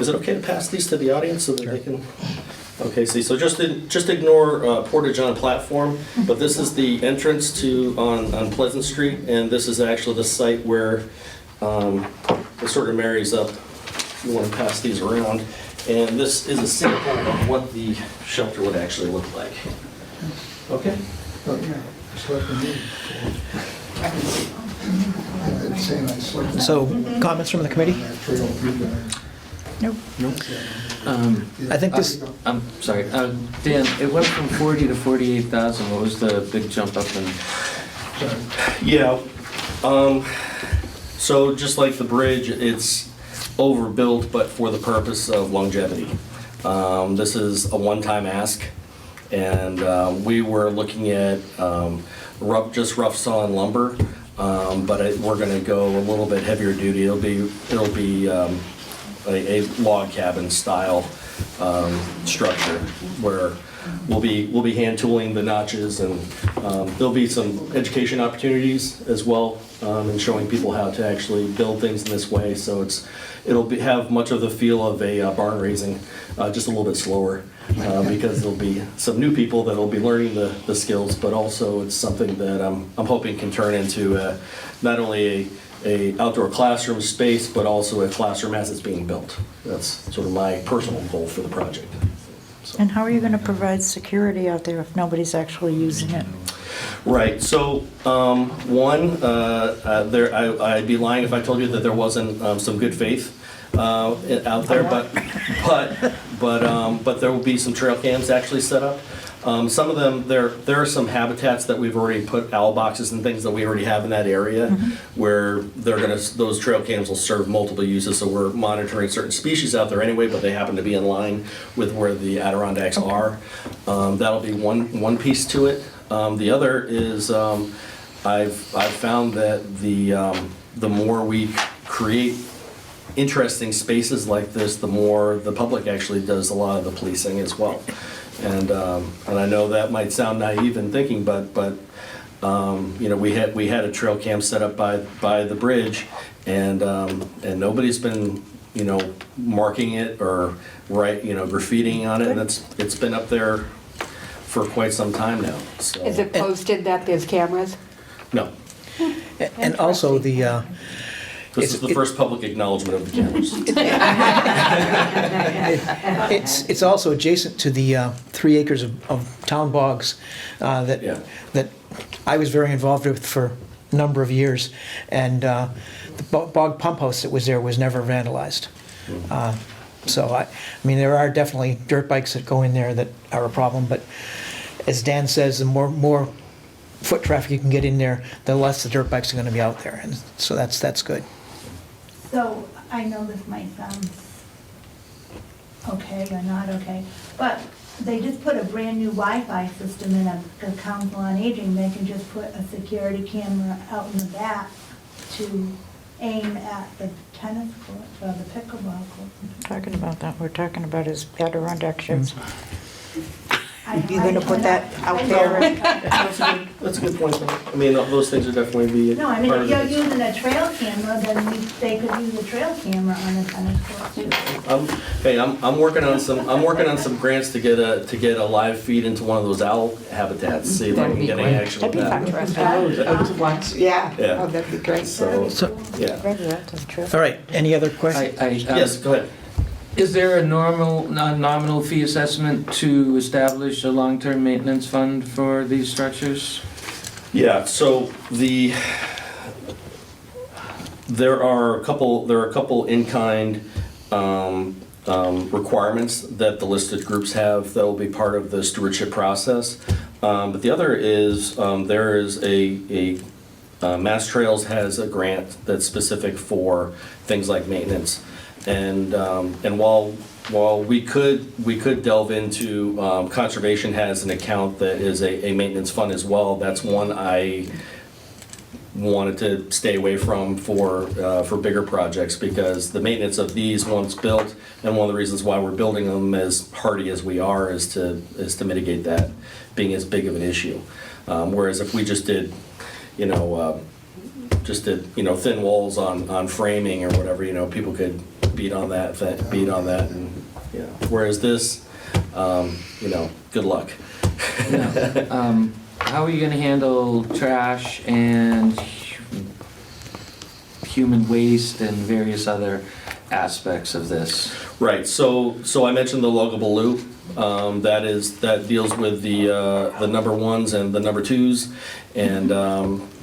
Is it okay to pass these to the audience so that they can? Okay, so just ignore Porta-John platform, but this is the entrance on Pleasant Street, and this is actually the site where it sort of marries up. You want to pass these around, and this is a sample of what the shelter would actually look like. Okay. So, comments from the committee? Nope. I think this, I'm sorry, Dan, it went from 40 to 48,000, what was the big jump up in? Yeah, so just like the bridge, it's overbuilt, but for the purpose of longevity. This is a one-time ask, and we were looking at rough sawn lumber, but we're going to go a little bit heavier duty. It'll be a log cabin style structure where we'll be hand tooling the notches, and there'll be some education opportunities as well in showing people how to actually build things in this way. So it'll have much of the feel of a barn raising, just a little bit slower, because there'll be some new people that'll be learning the skills, but also it's something that I'm hoping can turn into not only a outdoor classroom space, but also a classroom as it's being built. That's sort of my personal goal for the project. So. And how are you going to provide security out there if nobody's actually using it? Right, so I'd be lying if I told you that there wasn't some good faith out there, but there will be some trail cams actually set up. Some of them, there are some habitats that we've already put owl boxes and things that we already have in that area, where those trail cams will serve multiple uses. So we're monitoring certain species out there anyway, but they happen to be in line with where the Adirondacks are. That'll be one piece to it. The other is I've found that the more we create interesting spaces like this, the more the public actually does a lot of the policing as well. And I know that might sound naive in thinking, but you know, we had a trail cam set up by the bridge, and nobody's been, you know, marking it or graffitiing on it, and it's been up there for quite some time now. So. Is it posted that there's cameras? No. and also the. This is the first public acknowledgement of the cameras. It's also adjacent to the 3 acres of town bogs that I was very involved with for number of years, and the bog pump house that was there was never vandalized. So I mean, there are definitely dirt bikes that go in there that are a problem, but as Dan says, the more foot traffic you can get in there, the less the dirt bikes are going to be out there, and so that's good. So I know this might sound okay or not okay, but they just put a brand-new Wi-Fi system in a Council on Aging. They can just put a security camera out in the back to aim at the tennis court or the pickleball court. Talking about that, we're talking about his Adirondack sheds. You're gonna put that out there? That's a good point, though. I mean, those things are definitely be No, I mean, part if of you're it. using a trail camera, then they could use a trail camera on a tennis court too. Hey, I'm working on some grants to get a live feed into one of those owl habitats, see if I can get any action with that. To watch, yeah. Yeah. Oh, that'd be great. So, yeah. All right, any other questions? Yes, go ahead. Is there a nominal fee assessment to establish a long-term maintenance fund for these structures? Yeah, so there are a couple in-kind requirements that the listed groups have that will be part of the stewardship process. But the other is there is a Mass Trails has a grant that's specific for things like maintenance. And while we could delve into, conservation has an account that is a maintenance fund as well. That's one I wanted to stay away from for bigger projects, because the maintenance of these once built, and one of the reasons why we're building them as hardy as we are is to mitigate that being as big of an issue. Whereas if we just did, thin walls on framing or whatever, people could beat on that, and whereas this, good luck. How are you gonna handle trash and human waste and various other aspects of this? Right, so I mentioned the luggable loop, that deals with the number ones and the number twos, and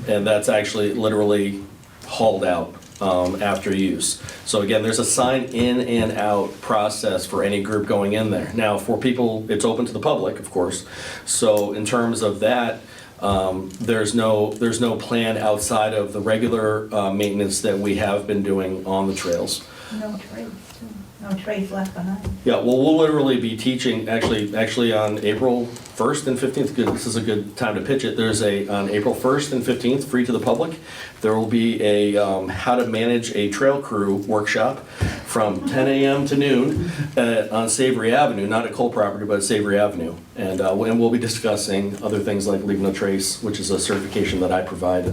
that's actually literally hauled out after use. So again, there's a sign in and out process for any group going in there. Now, for people, it's open to the public, of course. So in terms of that, there's no plan outside of the regular maintenance that we have been doing on the trails. No trace too. No trace left behind. Yeah, well, we'll literally be teaching, actually on April 1st and 15th, this is a good time to pitch it, there's on April 1st and 15th, free to the public, there will be a how to manage a trail crew workshop from 10 a.m. to noon on Savory Avenue, not at Cole property, but at Savory Avenue. And we'll be discussing other things like Leave No Trace, which is a certification that I provide,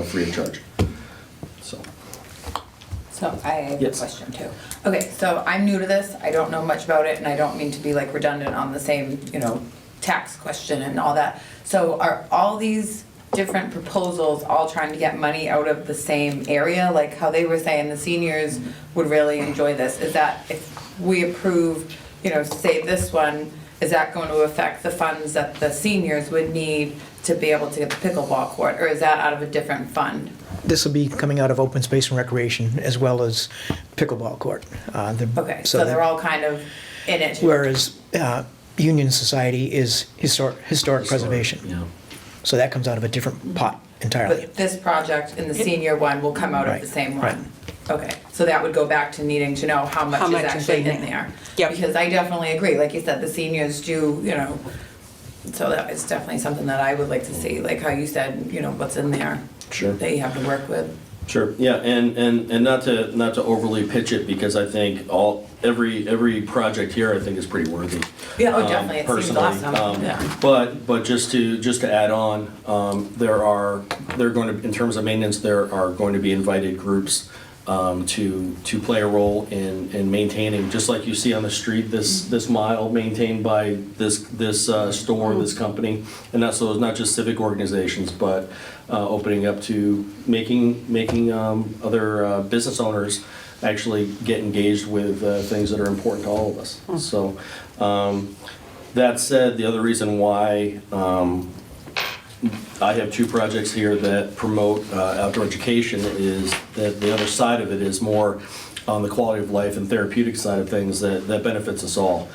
free of charge. So I have Yes. a question too. Okay, so I'm new to this, I don't know much about it, and I don't mean to be like redundant on the same, tax question and all that. So are all these different proposals all trying to get money out of the same area? Like how they were saying the seniors would really enjoy this. Is that if we approve, say this one, is that going to affect the funds that the seniors would need to be able to get the pickleball court? Or is that out of a different fund? This will be coming out of open space and recreation as well as pickleball court. Okay, so they're all kind of in it. Whereas Union Society is historic preservation. Yeah. So that comes out of a different pot entirely. But this project and the senior one will come out of the same Right. one? Okay, so that would go back to needing to know how much is actually in there. Yep. Because I definitely agree, like you said, the seniors do, so that is definitely something that I would like to see, like how you said, what's in there. Sure. That you have to work with. Sure, yeah, and not to overly pitch it, because I think every project here, I think, is pretty worthy. Yeah, oh, definitely, it seems personally. awesome, yeah. But just to add on, in terms of maintenance, there are going to be invited groups to play a role in maintaining, just like you see on the street, this mile maintained by this store, this company, and so it's not just civic organizations, but opening up to making other business owners actually get engaged with things that are important to all of us. So that said, the other reason why I have two projects here that promote outdoor education. Is that the other side of it is more on the quality of life and therapeutic side of things that benefits us all.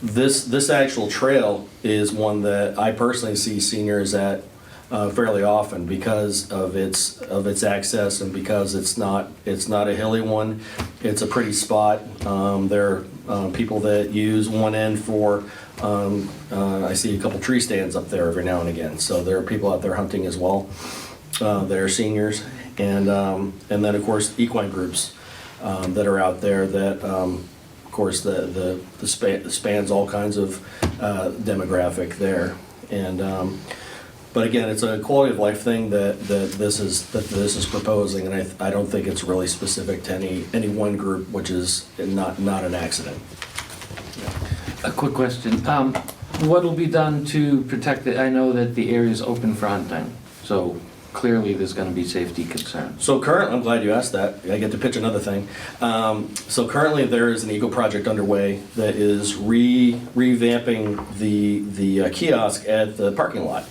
This actual trail is one that I personally see seniors at fairly often because of its access and because it's not a hilly one. It's a pretty spot. There are people that use one end for. I see a couple tree stands up there every now and again. So there are people out there hunting as well. They're seniors, and then of course equine groups that are out there that. Of course, the spans all kinds of demographic there, and but again, it's a quality of life thing that this is proposing, and I don't think it's really specific to any one group, which is not an accident. A quick question. What will be done to protect it? I know that the area is open for hunting, so clearly there's going to be safety concerns. So currently, I'm glad you asked that. I get to pitch another thing. So currently, there is an eco project underway that is revamping the kiosk at the parking lot,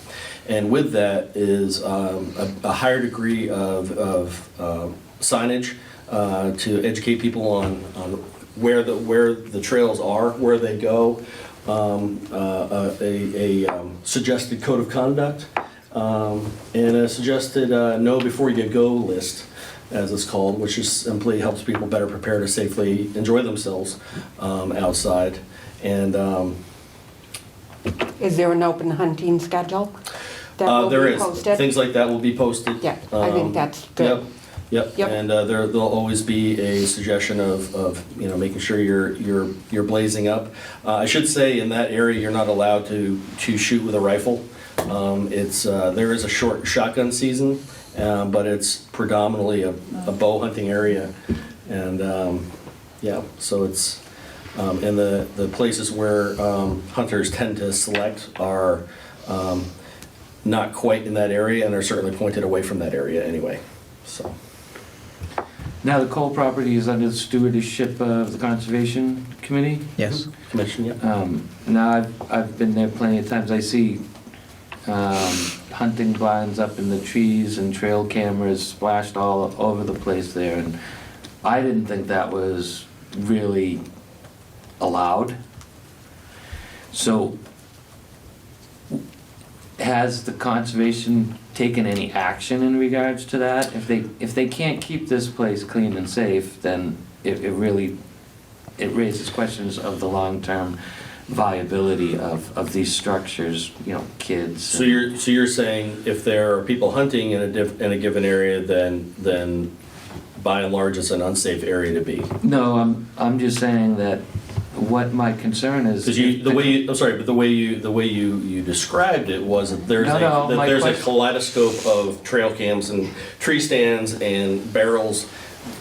and with that is a higher degree of signage to educate people on where the trails are, where they go, a suggested code of conduct. And a suggested know before you go list, as it's called, which just simply helps people better prepare to safely enjoy themselves outside. And Is there an open hunting schedule that will there be is posted? things like that will be posted. Yeah, I think that's good. Yep. Yep. And there'll always be a suggestion of making sure you're blazing up. I should say in that area you're not allowed to shoot with a rifle. There is a short shotgun season, but it's predominantly a bow hunting area, and so it's and the places where hunters tend to select are not quite in that area, and are certainly pointed away from that area anyway. So. Now, the coal property is under the stewardship of the Conservation Committee? Yes. Commission, yeah. Now, I've been there plenty of times. I see hunting blinds up in the trees and trail cameras splashed all over the place there, and I didn't think that was really allowed. So, has the conservation taken any action in regards to that? If they can't keep this place clean and safe, then it raises questions of the long-term viability of these structures, kids. So you're saying if there are people hunting in a given area, then by and large it's an unsafe area to be. No, I'm just saying that what my concern is. Because the way you described it was that there's a kaleidoscope of trail cams and tree stands and barrels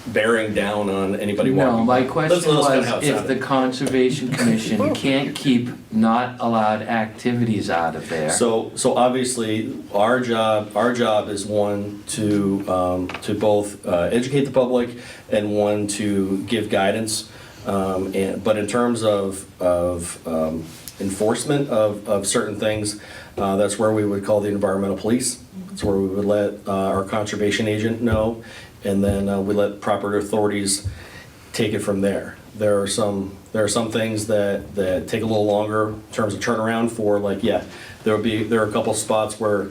bearing down on anybody walking. No, my by. question That's was how it if sounded. the Conservation Commission can't keep not allowed activities out of there. So obviously, our job is one to both educate the public and one to give guidance. But in terms of enforcement of certain things, that's where we would call the environmental police. That's where we would let our conservation agent know, and then we let proper authorities take it from there. There are some things that take a little longer in terms of turnaround for, there are a couple spots where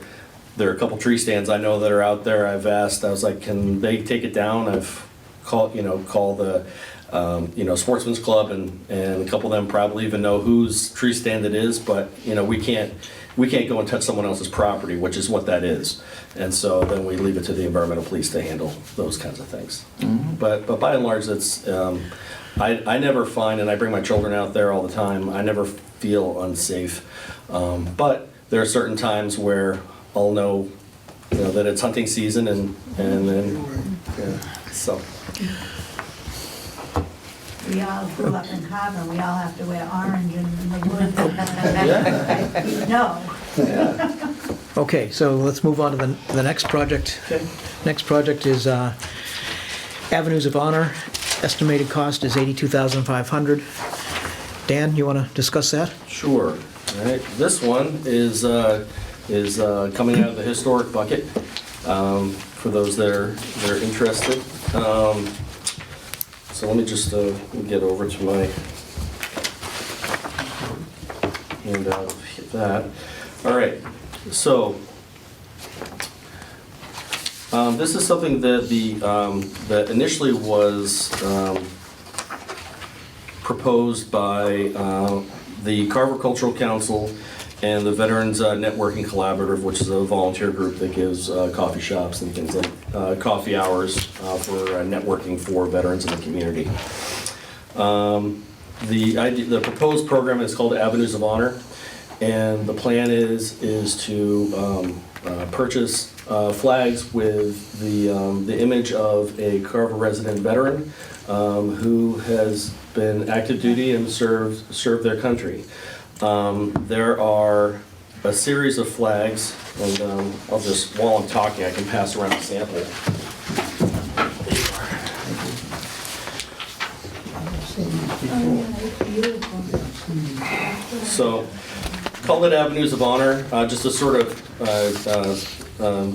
there are a couple tree stands I know that are out there. I've asked, I was like, can they take it down? I've called the Sportsman's Club, and a couple of them probably even know whose tree stand it is, but we can't go and touch someone else's property, which is what that is. And so then we leave it to the environmental police to handle those kinds of things. Mm-hmm. But by and large, that's I never find, and I bring my children out there all the time, I never feel unsafe. But there are certain times where I'll know that it's hunting season, and then so. We all grew up in Carver, we all have to wear orange in the woods. Yeah. You know. Yeah. Okay, so let's move on to the next project. Okay. Next project is Avenues of Honor. Estimated cost is $82,500. Dan, you want to discuss that? Sure. All right, this one is coming out of the historic bucket, for those that are interested. So let me just get over to my handout, hit that. All right, so this is something that that initially was proposed by the Carver Cultural Council and the Veterans Networking Collaborative, which is a volunteer group that gives coffee shops and things like coffee hours for networking for veterans in the community. The proposed program is called Avenues of Honor, and the plan is to purchase flags with the image of a Carver resident veteran who has been active duty and served their country. There are a series of flags, and I'll just, while I'm talking, I can pass around a sample. So, call it Avenues of Honor, just to sort of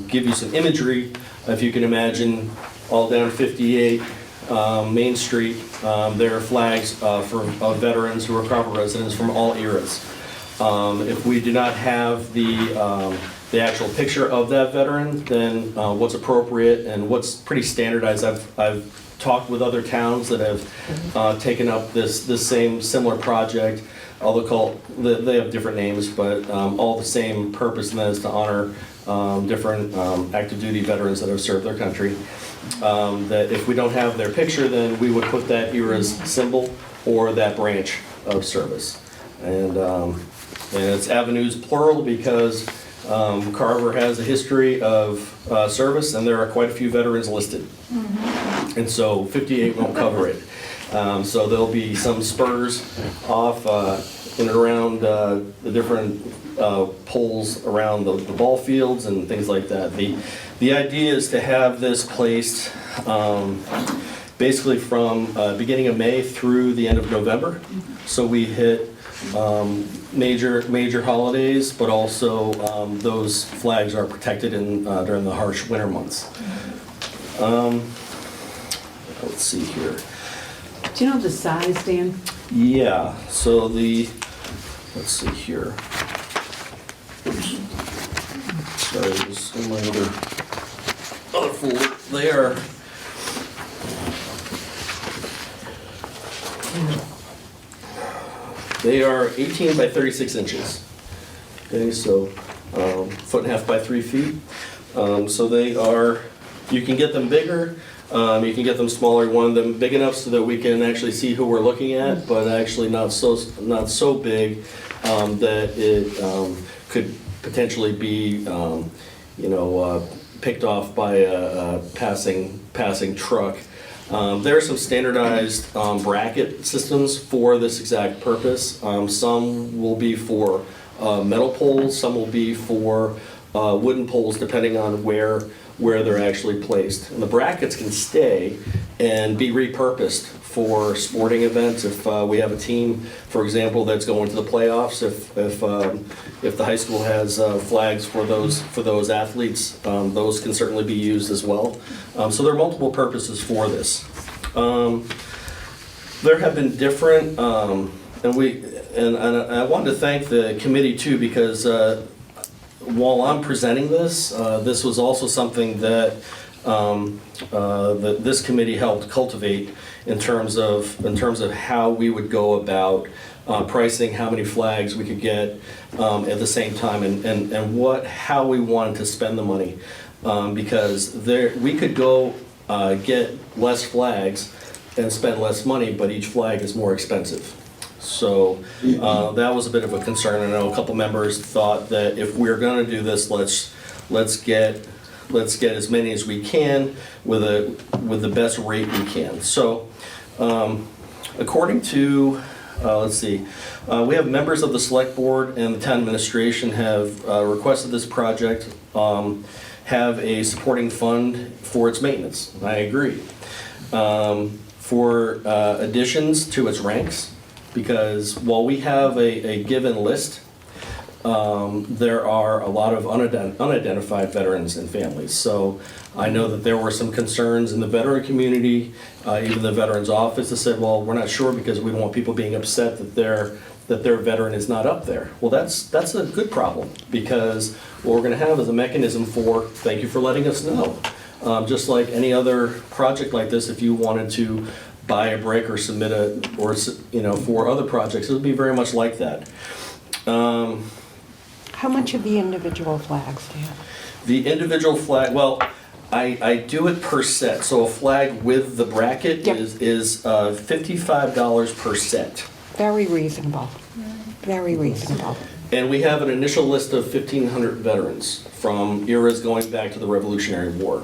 give you some imagery. If you can imagine, all down 58 Main Street, there are flags for veterans who are Carver residents from all eras. If we do not have the actual picture of that veteran, then what's appropriate and what's pretty standardized, I've talked with other towns that have taken up this similar project. They have different names, but all the same purpose, and that is to honor different active duty veterans that have served their country. That if we don't have their picture, then we would put that era's symbol or that branch of service. And it's avenues plural because Carver has a history of service, and there are quite a few veterans listed. And so 58 won't cover it. So there'll be some spurs off in and around the different poles around the ball fields and things like that. The idea is to have this placed basically from beginning of May through the end of November. So we hit major holidays, but also those flags are protected during the harsh winter months. Let's see here. Do you know the size, Dan? Yeah, so let's see here. Oops. Sorry, it was in my other folder. They are 18 by 36 inches. Okay, so foot and a half by 3 feet. So they are, you can get them bigger. You can get them smaller. You want them big enough so that we can actually see who we're looking at, but actually not so big that it could potentially be, picked off by a passing truck. There are some standardized bracket systems for this exact purpose. Some will be for metal poles. Some will be for wooden poles, depending on where they're actually placed. And the brackets can stay and be repurposed for sporting events. If we have a team, for example, that's going to the playoffs, if the high school has flags for those athletes, those can certainly be used as well. So there are multiple purposes for this. There have been different, and I wanted to thank the committee too, because while I'm presenting this, this was also something that this committee helped cultivate in terms of how we would go about pricing, how many flags we could get at the same time, and how we wanted to spend the money, because we could go get less flags and spend less money, but each flag is more expensive. So that was a bit of a concern. I know a couple members thought that if we're going to do this, let's get as many as we can with the best rate we can. So according to we have members of the select board and the town administration have requested this project have a supporting fund for its maintenance. I agree. For additions to its ranks, because while we have a given list, there are a lot of unidentified veterans and families. So I know that there were some concerns in the veteran community, even the Veterans Office that said, well, we're not sure because we don't want people being upset that their veteran is not up there. Well, that's a good problem, because what we're gonna have is a mechanism for, thank you for letting us know. Just like any other project like this, if you wanted to buy a brick or submit for other projects, it would be very much like that. How much of the individual flags do you have? The individual flag, well, I do it per set, so a flag with the bracket Yep. is $55 per set. Very reasonable. Very reasonable. And we have an initial list of 1,500 veterans from eras going back to the Revolutionary War.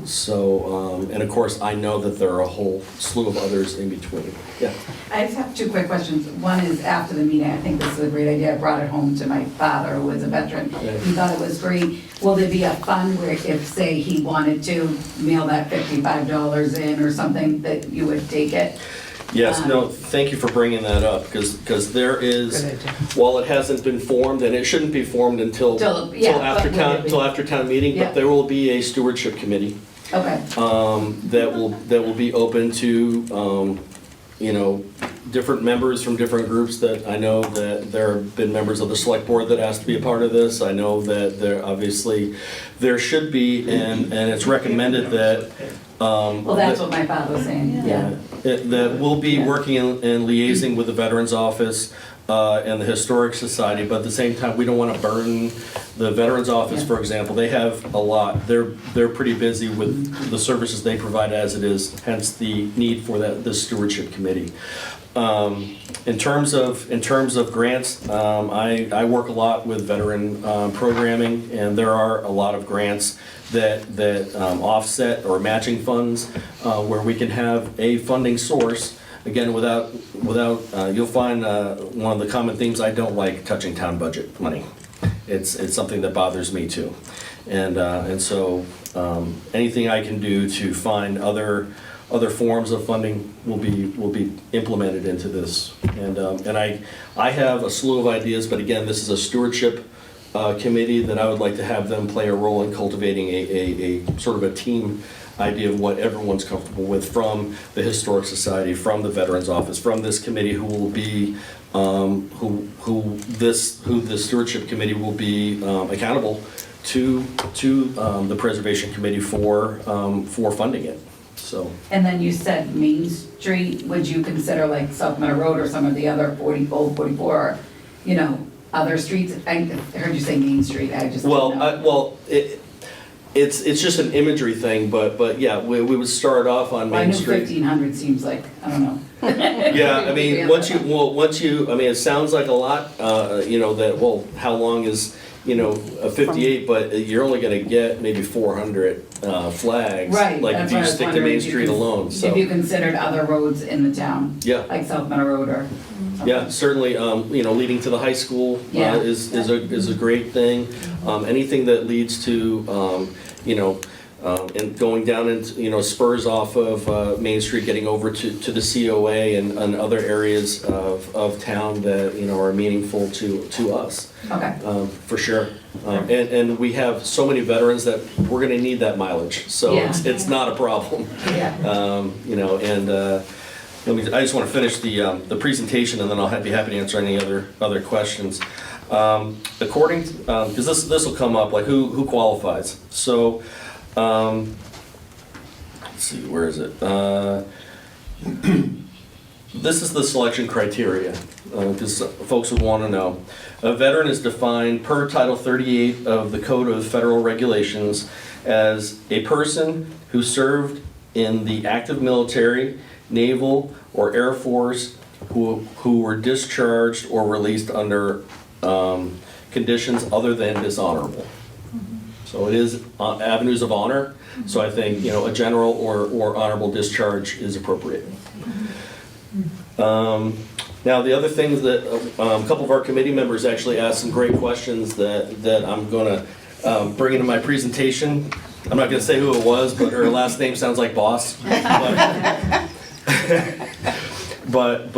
So, and of course, I know that there are a whole slew of others in between. Yeah. I just have two quick questions. One is after the meeting, I think this is a great idea. I brought it home to my father, who was a veteran. He thought it was great. Will there be a fund where if, say, he wanted to mail that $55 in or something, that you would take it? Yes, no, thank you for bringing that up, because there is, Good idea. while it hasn't been formed, and it shouldn't be formed until Yeah, after but will it be? till after town meeting, Yeah. but there will be a stewardship committee Okay, that will be open to, different members from different groups. That I know that there have been members of the select board that asked to be a part of this. I know that there should be, and it's recommended that. well, that's what my father was saying, yeah. That we'll be working and liaising with the Veterans Office and the Historic Society, but at the same time, we don't want to burden the Veterans Office, for example. They have a lot. They're pretty busy with the services they provide as it is, hence the need for this stewardship committee. In terms of grants, I work a lot with veteran programming, and there are a lot of grants that offset or matching funds where we can have a funding source. Again, without you'll find one of the common themes: I don't like touching town budget money. It's something that bothers me too, and so anything I can do to find other forms of funding will be implemented into this. And I have a slew of ideas, but again, this is a stewardship committee that I would like to have them play a role in cultivating a sort of a team idea of what everyone's comfortable with, from the Historic Society, from the Veterans Office, from this committee, who will be who the stewardship committee will be accountable to the preservation committee for funding it. So. And then you said Main Street, would you consider like South Meadow Road or some of the other 44, other streets? I heard you say Main Street, I just didn't know. It's just an imagery thing, but yeah, we would start off on Well, I Main know Street. 1,500 seems like, I don't know. Yeah, I mean, it sounds like a lot, how long is, a 58, but you're only gonna get maybe 400 flags. Right, Like that's if what I you was stick to wondering, Main if you Street cons- alone, so. If you considered other roads in the town, Yeah. like South Meadow Road or something. Yeah, certainly, leading to the high school Yeah. is a great thing. Anything that leads to, and going down into, spurs off of Main Street, getting over to the COA and other areas of town that, are meaningful to us. Okay. For sure. And we have so many veterans that we're gonna need that mileage, so Yeah. it's not a problem. Yeah. I just want to finish the presentation, and then I'll be happy to answer any other questions. According, because this will come up, like who qualifies. So, let's see, where is it? This is the selection criteria, because folks would want to know. A veteran is defined per Title 38 of the Code of Federal Regulations as a person who served in the active military, naval, or Air Force who were discharged or released under conditions other than dishonorable. So it is avenues of honor. So I think, a general or honorable discharge is appropriate. Now, the other things that a couple of our committee members actually asked some great questions that I'm going to bring into my presentation. I'm not going to say who it was, but her last name sounds like Boss. But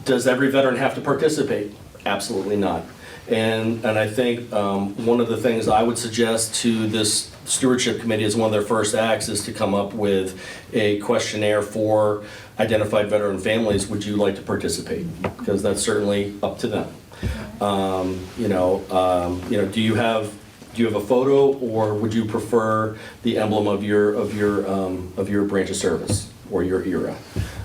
does every veteran have to participate? Absolutely not. And I think one of the things I would suggest to this stewardship committee as one of their first acts is to come up with a questionnaire for identified veteran families. Would you like to participate? Because that's certainly up to them. Do you have a photo, or would you prefer the emblem of your branch of service or your era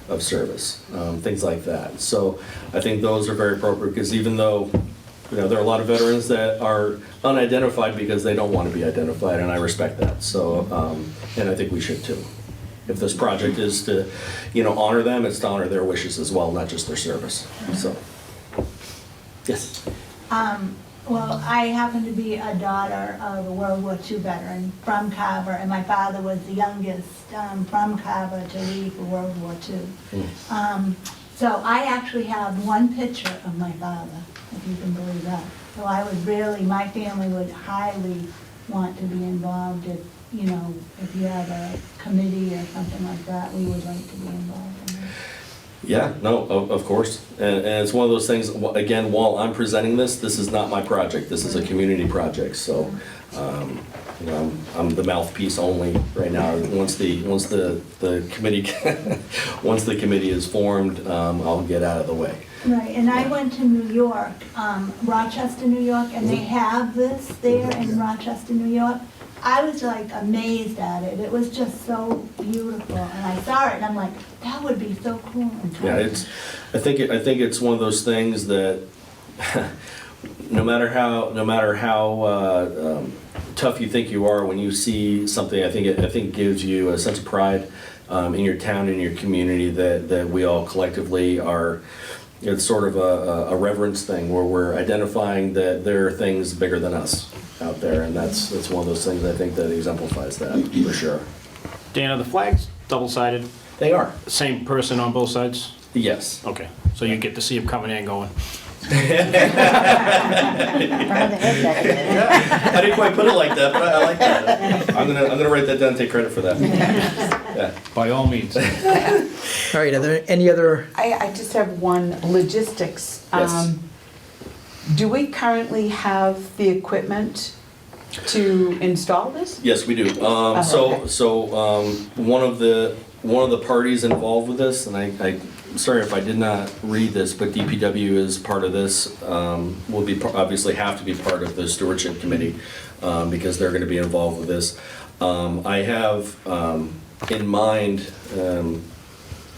of service? Things like that. So I think those are very appropriate, because even though there are a lot of veterans that are unidentified because they don't want to be identified, and I respect that. So, and I think we should too. If this project is to, honor them, it's to honor their wishes as well, not just their service. So, yes. Well, I happen to be a daughter of a World War II veteran from Carver, and my father was the youngest from Carver to leave for World War II. So I actually have one picture of my father, if you can believe that. So I would really, my family would highly want to be involved if, if you have a committee or something like that, we would like to be involved in that. Yeah, no, of course. And it's one of those things, again, while I'm presenting this is not my project. This is a community project. So, I'm the mouthpiece only right now. Once the committee once the committee is formed, I'll get out of the way. Right, and I went to New York, Rochester, New York, and they have this there in Rochester, New York. I was like amazed at it. It was just so beautiful, and I saw it, and I'm like, that would be so cool. Yeah, I think it's one of those things that no matter how tough you think you are, when you see something, I think it gives you a sense of pride in your town, in your community, that we all collectively are. It's sort of a reverence thing where we're identifying that there are things bigger than us out there, and that's one of those things I think that exemplifies that for sure. Dan, are the flags double-sided? They are. Same person on both sides? Yes. Okay, so you get to see him coming in and going. I didn't quite put it like that, but I like that. I'm gonna write that down and take credit for that. Yeah. By all means. All right, are there any other, I just have one, logistics. Yes. Do we currently have the equipment to install this? Yes, we do. okay. So one of the parties involved with this, and I'm sorry if I did not read this, but DPW is part of this. Will be obviously have to be part of the stewardship committee because they're going to be involved with this. I have in mind.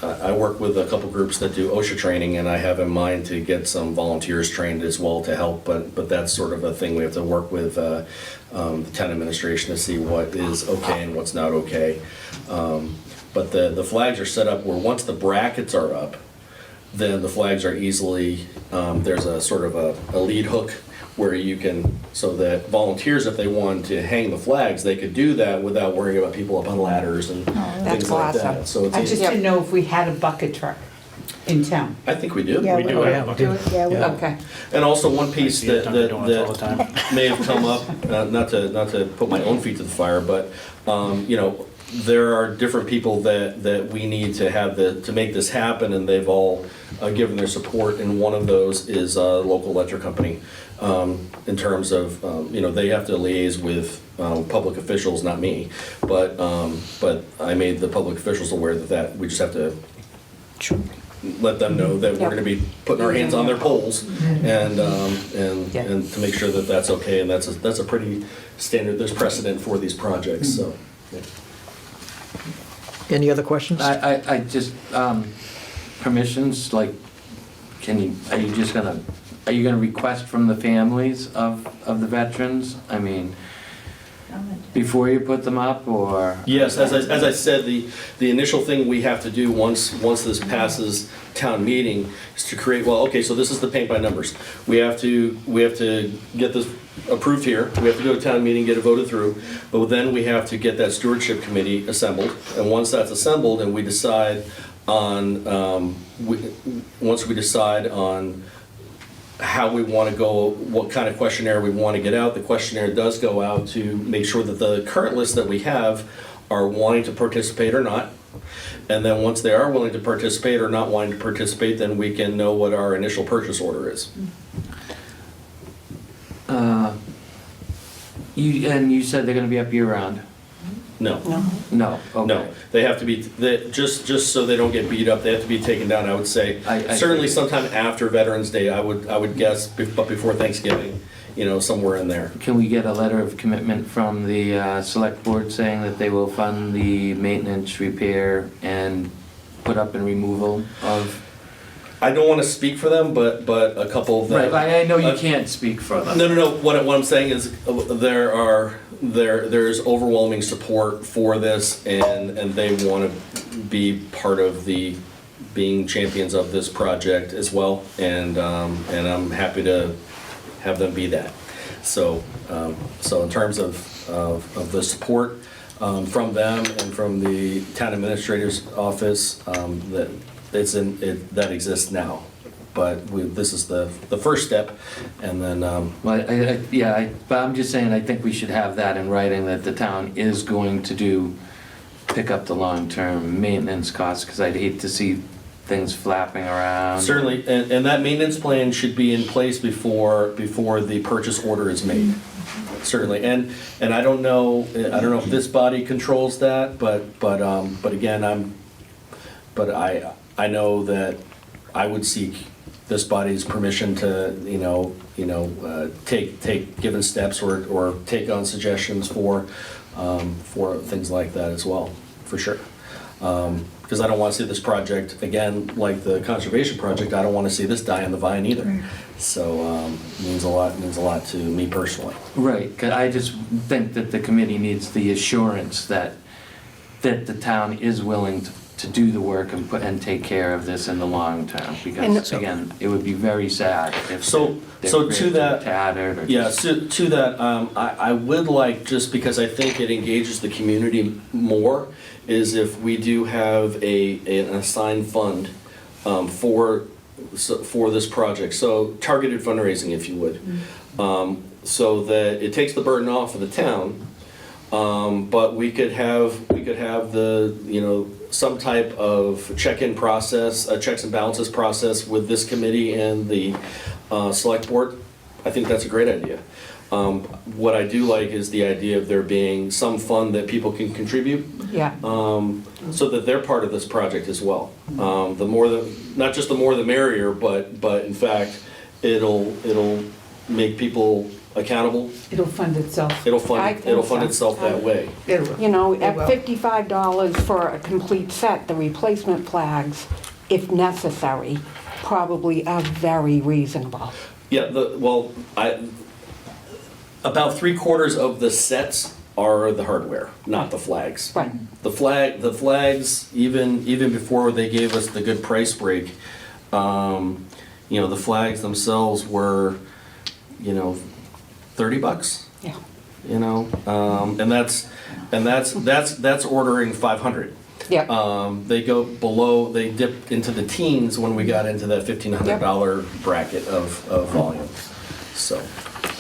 I work with a couple groups that do OSHA training, and I have in mind to get some volunteers trained as well to help, but that's sort of a thing we have to work with the town administration to see what is okay and what's not okay. But the flags are set up where once the brackets are up, then the flags are easily, there's a sort of a lead hook where you can, so that volunteers, if they wanted to hang the flags, they could do that without worrying about people up on ladders and things like that. So I just didn't know if we had a bucket truck in town. I think we do. Yeah, We do have okay. Yeah, we- Okay. And also one piece See it that, done at donuts all the time. that may have come up, not to put my own feet to the fire, but, there are different people that we need to have to make this happen, and they've all given their support, and one of those is a local electric company. In terms of, they have to liaise with public officials, not me, but I made the public officials aware that we just have to let them know that we're going to be putting our hands on their polls and to make sure that that's okay, and that's a pretty standard. There's precedent for these projects, so. Yeah. any other questions? I just, permissions, like, are you gonna request from the families of the veterans? I mean, before you put them up, or? Yes, as I said, the initial thing we have to do once this passes town meeting is to create, so this is the paint by numbers. We have to get this approved here, we have to go to town meeting, get it voted through, but then we have to get that stewardship committee assembled, and once that's assembled and we decide on, once we decide on how we want to go, what kind of questionnaire we want to get out. The questionnaire does go out to make sure that the current list that we have are wanting to participate or not. And then once they are willing to participate or not wanting to participate, then we can know what our initial purchase order is. You said they're gonna be up year-round? No. No, okay. No, they have to be, just so they don't get beat up, they have to be taken down, I would say. I- Certainly sometime after Veterans Day, I would guess, but before Thanksgiving, somewhere in there. Can we get a letter of commitment from the select board saying that they will fund the maintenance, repair, and put up and removal of? I don't want to speak for them, but a couple of them. Right, I know you can't speak for them. No. What I'm saying is there's overwhelming support for this, and they want to be part of being champions of this project as well, and I'm happy to have them be that. So in terms of the support from them and from the town administrator's office, that exists now. But this is the first step, and then, But I'm just saying, I think we should have that in writing, that the town is going to pick up the long-term maintenance costs, because I'd hate to see things flapping around. certainly, and that maintenance plan should be in place before the purchase order is made. Certainly, and I don't know if this body controls that, but again, I know that I would seek this body's permission to, take given steps or take on suggestions for things like that as well, for sure. Because I don't want to see this project, again, like the conservation project, I don't want to see this die on the vine either. So, it means a lot to me personally. Right, 'cause I just think that the committee needs the assurance that the town is willing to do the work and take care of this in the long term. Because, again, it would be very sad if So their to graves were that, tattered or yeah, just... to that, I would like, just because I think it engages the community more, is if we do have an assigned fund for this project, so targeted fundraising, if you would, so that it takes the burden off of the town, but we could have the, some type of check-in process, a checks and balances process with this committee and the select board. I think that's a great idea. What I do like is the idea of there being some fund that people can contribute. Yeah. So that they're part of this project as well. Not just the more the merrier, but in fact, it'll make people accountable. It'll fund itself. It'll I fund think so. itself that way. It will. You know, It at will. $55 for a complete set, the replacement flags, if necessary, probably are very reasonable. Yeah, about 3/4 of the sets are the hardware, not the flags. Right. The flags, even before they gave us the good price break, the flags themselves were, $30. Yeah. And that's ordering 500. Yeah. They go below, they dip into the teens when we got into that $1,500 bracket of volume. So.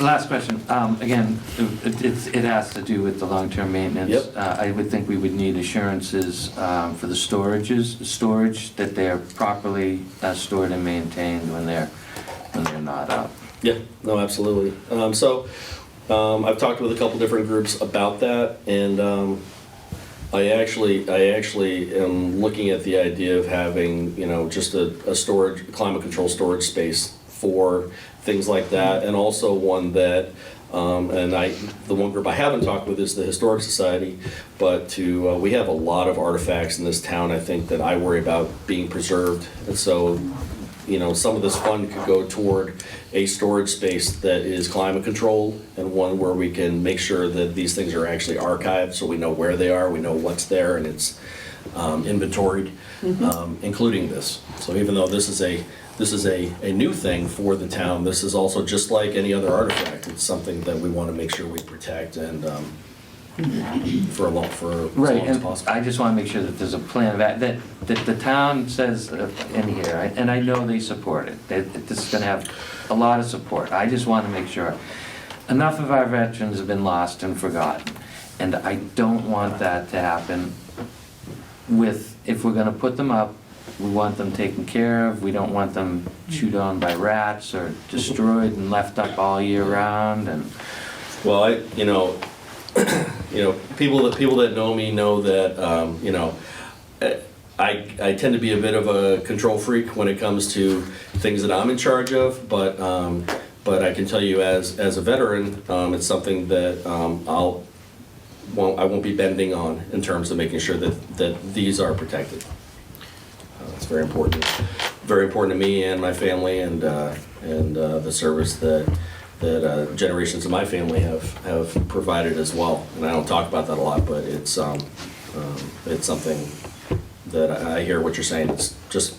Last question, again, it has to do with the long-term maintenance. Yep. I would think we would need assurances for the storage, that they're properly stored and maintained when they're not up. Yeah, no, absolutely. I've talked with a couple different groups about that, and I actually am looking at the idea of having, just a storage, climate control storage space for things like that, and also one that, the one group I haven't talked with is the Historic Society, but we have a lot of artifacts in this town, I think, that I worry about being preserved, and so, some of this fund could go toward a storage space that is climate controlled, and one where we can make sure that these things are actually archived, so we know where they are, we know what's there, and it's inventoried, including this. So even though this is a new thing for the town, this is also just like any other artifact. It's something that we want to make sure we protect and for as long Right, as and possible. I just want to make sure that there's a plan that the town says in here, and I know they support it, that this is going to have a lot of support. I just want to make sure. Enough of our veterans have been lost and forgotten, and I don't want that to happen if we're going to put them up, we want them taken care of, we don't want them chewed on by rats or destroyed and left up all year round, and Well, people that know me know that, I tend to be a bit of a control freak when it comes to things that I'm in charge of, but I can tell you as a veteran, it's something that I won't be bending on in terms of making sure that these are protected. It's very important to me and my family, and the service that generations of my family have provided as well. And I don't talk about that a lot, but it's something that I hear what you're saying. It's just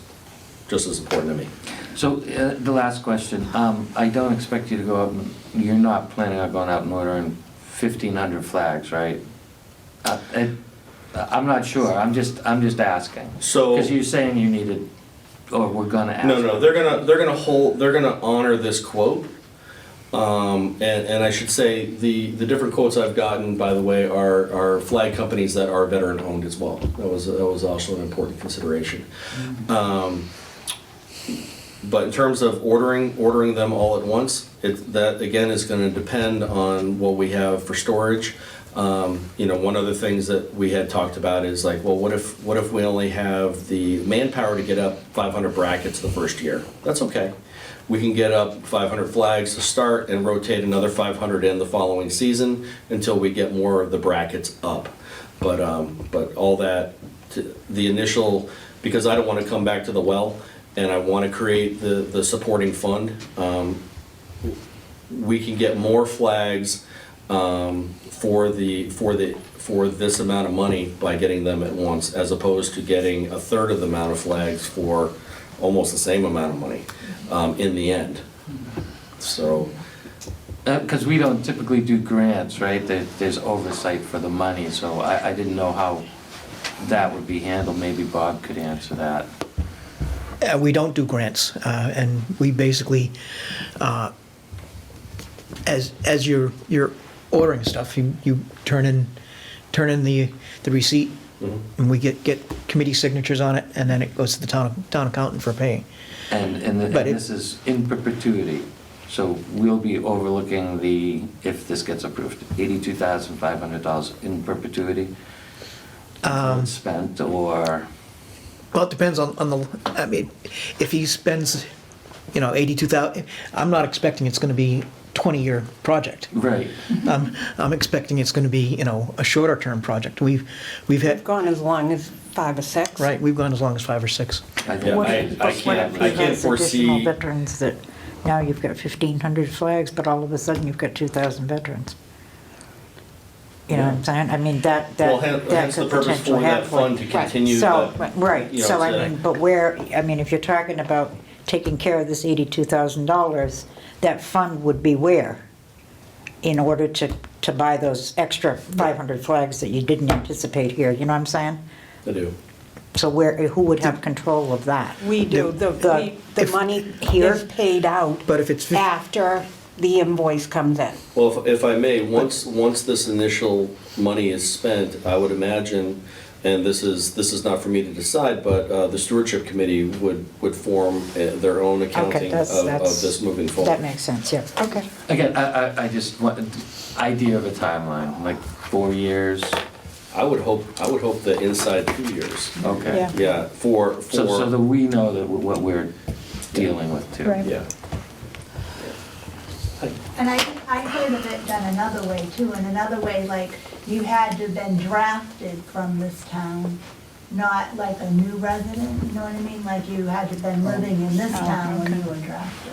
as important to me. So, the last question, I don't expect you to go out, you're not planning on going out and ordering 1,500 flags, right? I'm not sure, I'm just asking. So. Because you're saying you needed, or we're gonna ask. No, they're gonna honor this quote. And I should say, the different quotes I've gotten, by the way, are flag companies that are veteran owned as well. That was also an important consideration. But in terms of ordering them all at once, that again is gonna depend on what we have for storage. One of the things that we had talked about is like, well, what if we only have the manpower to get up 500 brackets the first year? That's okay. We can get up 500 flags to start and rotate another 500 in the following season until we get more of the brackets up. But all that, the initial, because I don't want to come back to the well, and I want to create the supporting fund. We can get more flags for this amount of money by getting them at once, as opposed to getting a third of the amount of flags for almost the same amount of money in the end. So. Because we don't typically do grants, right? There's oversight for the money, so I didn't know how that would be handled. Maybe Bob could answer that. We don't do grants, and we basically, as you're ordering stuff, you turn in the receipt, and we get committee signatures on it, and then it goes to the town accountant for pay. And this is in perpetuity, so we'll be overlooking if this gets approved, $82,500 in perpetuity until it's spent, or? Well, it depends on I mean, if he spends, 82,000, I'm not expecting it's going to be a 20-year project. Right. I'm expecting it's going to be, a shorter term project. We've Gone as long as 5 or 6. Right, we've gone as long as 5 or 6. I can't foresee. Additional veterans that, now you've got 1,500 flags, but all of a sudden you've got 2,000 veterans. You know what I'm saying? I mean, that Hence the could purpose potentially for that happen. fund to continue. So, that, right, so I today. mean, but if you're talking about taking care of this $82,000, that fund would be where? In order to buy those extra 500 flags that you didn't anticipate here, you know what I'm saying? I do. So who would have control of that? We do. The money Here? is paid out But if it's after the invoice comes in. Well, if I may, once this initial money is spent, I would imagine, and this is not for me to decide, but the stewardship committee would form their own accounting of this moving forward. That makes sense, yeah, okay. Again, I just want, idea of a timeline, like 4 years? I would hope that inside 2 years. Okay. Yeah. Yeah, for. So that we know that what we're dealing with too. Right. Yeah. And I heard of it done another way too, and another way, like, you had to have been drafted from this town, not like a new resident, you know what I mean? Like you had to have been living in this town when you were drafted.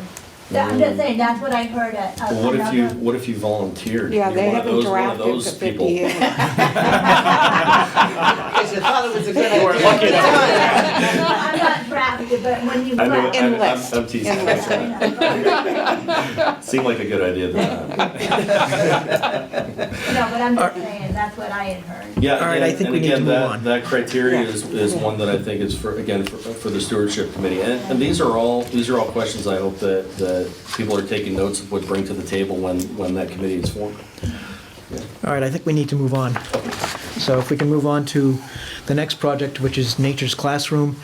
I'm just saying, that's what I heard at Well, another. what if you volunteered? Yeah, You're they one of haven't those- one of drafted those for 50 people. years. Because you thought it was a good idea. No, I'm not drafted, but when you I know, left. Enlist. I'm teasing. Enlist. Seemed like a good idea at the time. No, but I'm just saying, that's what I had heard. Yeah, All right, I think we need to and move again, on. that criteria is one that I think is for the stewardship committee. And these are all questions I hope that people are taking notes of, would bring to the table when that committee is formed. All right, I think we need to move on. So if we can move on to the next project, which is Nature's Classroom,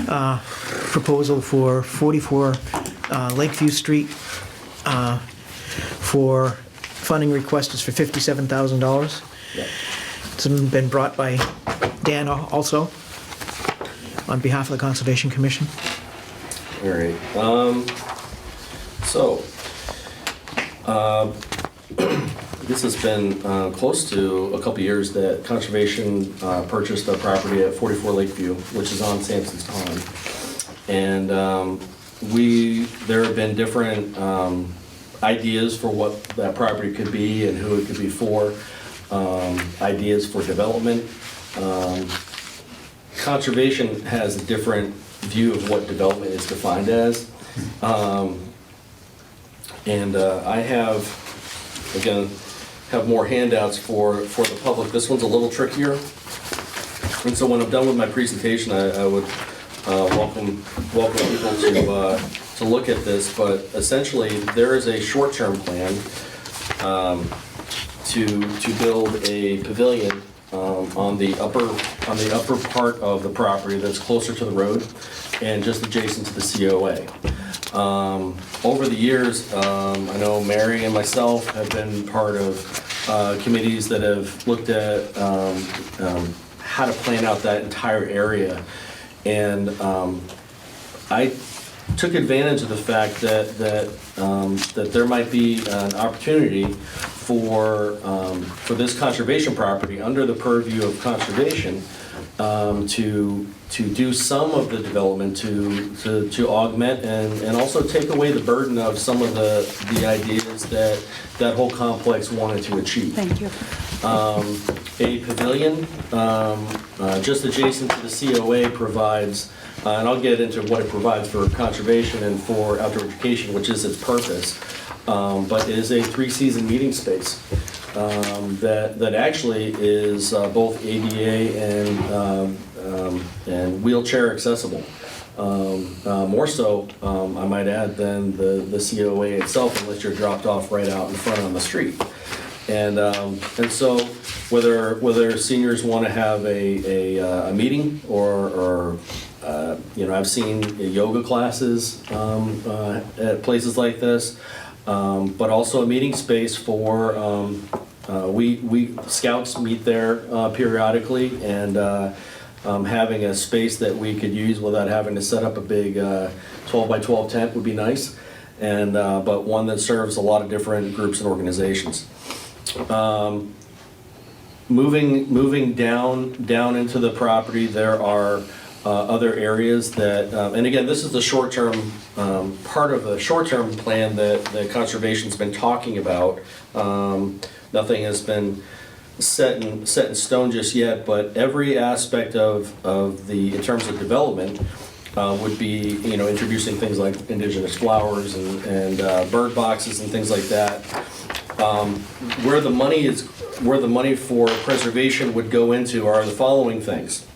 proposal for 44 Lakeview Street for funding request is for $57,000. Yeah. It's been brought by Dan also, on behalf of the Conservation Commission. All right, so, this has been close to a couple years that Conservation purchased a property at 44 Lakeview, which is on Sampson's Pond. And there have been different ideas for what that property could be and who it could be for, ideas for development. Conservation has a different view of what development is defined as. I have more handouts for the public. This one's a little trickier. And so when I'm done with my presentation, I would welcome people to look at this. But essentially, there is a short-term plan to build a pavilion on the upper part of the property that's closer to the road and just adjacent to the COA. Over the years, I know Mary and myself have been part of committees that have looked at how to plan out that entire area. And I took advantage of the fact that there might be an opportunity for this conservation property under the purview of conservation to do some of the development to augment and also take away the burden of some of the ideas that whole complex wanted to achieve. Thank you. A pavilion just adjacent to the COA provides, and I'll get into what it provides for conservation and for outdoor education, which is its purpose, but is a 3-season meeting space that actually is both ADA and wheelchair accessible. More so, I might add, than the COA itself, unless you're dropped off right out in front on the street. And so whether seniors want to have a meeting or I've seen yoga classes at places like this, but also a meeting space for, we scouts meet there periodically, and having a space that we could use without having to set up a big 12 by 12 tent would be nice, and but one that serves a lot of different groups and organizations. Moving down into the property, there are other areas that, and again, this is the short-term, part of the short-term plan that Conservation's been talking about. Nothing has been set in stone just yet, but every aspect of in terms of development, would be, introducing things like indigenous flowers and bird boxes and things like that. Where the money for preservation would go into are the following things.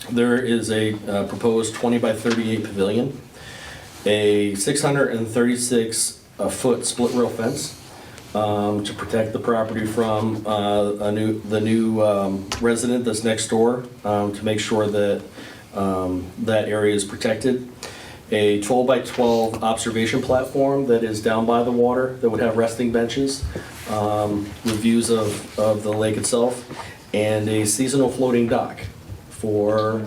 There is a proposed 20 by 38 pavilion, a 636 foot split rail fence to protect the property from the new resident that's next door, to make sure that that area is protected. A 12 by 12 observation platform that is down by the water that would have resting benches with views of the lake itself, and a seasonal floating dock for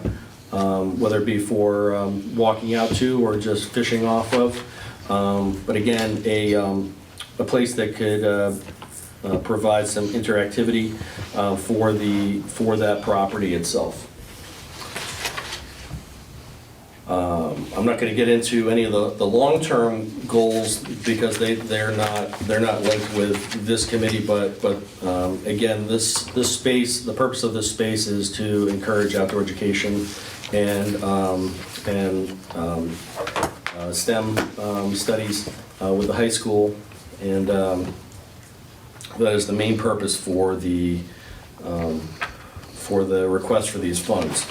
whether it be for walking out to or just fishing off of. But again, a place that could provide some interactivity for that property itself. I'm not going to get into any of the long-term goals because they're not linked with this committee. But again, this space, the purpose of this space is to encourage outdoor education and STEM studies with the high school, and that is the main purpose for the request for these funds.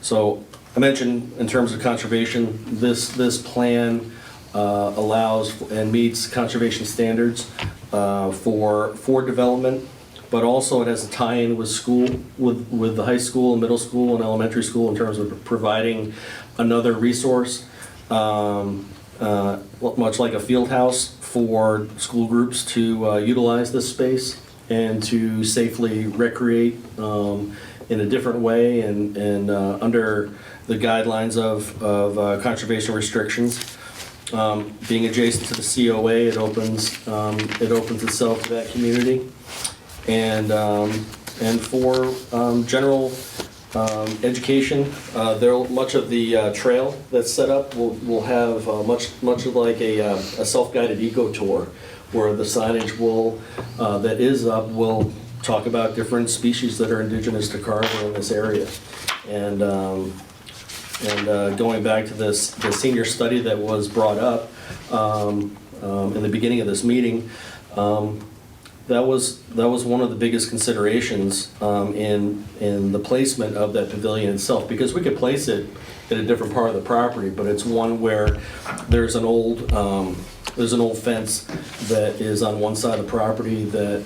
So I mentioned in terms of conservation, this plan allows and meets conservation standards for development, but also it has a tie-in with school, with the high school and middle school and elementary school in terms of providing another resource. much like a field house for school groups to utilize this space and to safely recreate in a different way and under the guidelines of conservation restrictions. Being adjacent to the COA, it opens itself to that community. And for general education, much of the trail that's set up will have much like a self-guided eco tour, where the signage that is up will talk about different species that are indigenous to Carver in this area. And going back to the senior study that was brought up in the beginning of this meeting, that was one of the biggest considerations in the placement of that pavilion itself, because we could place it in a different part of the property, but it's one where there's an old fence that is on one side of the property that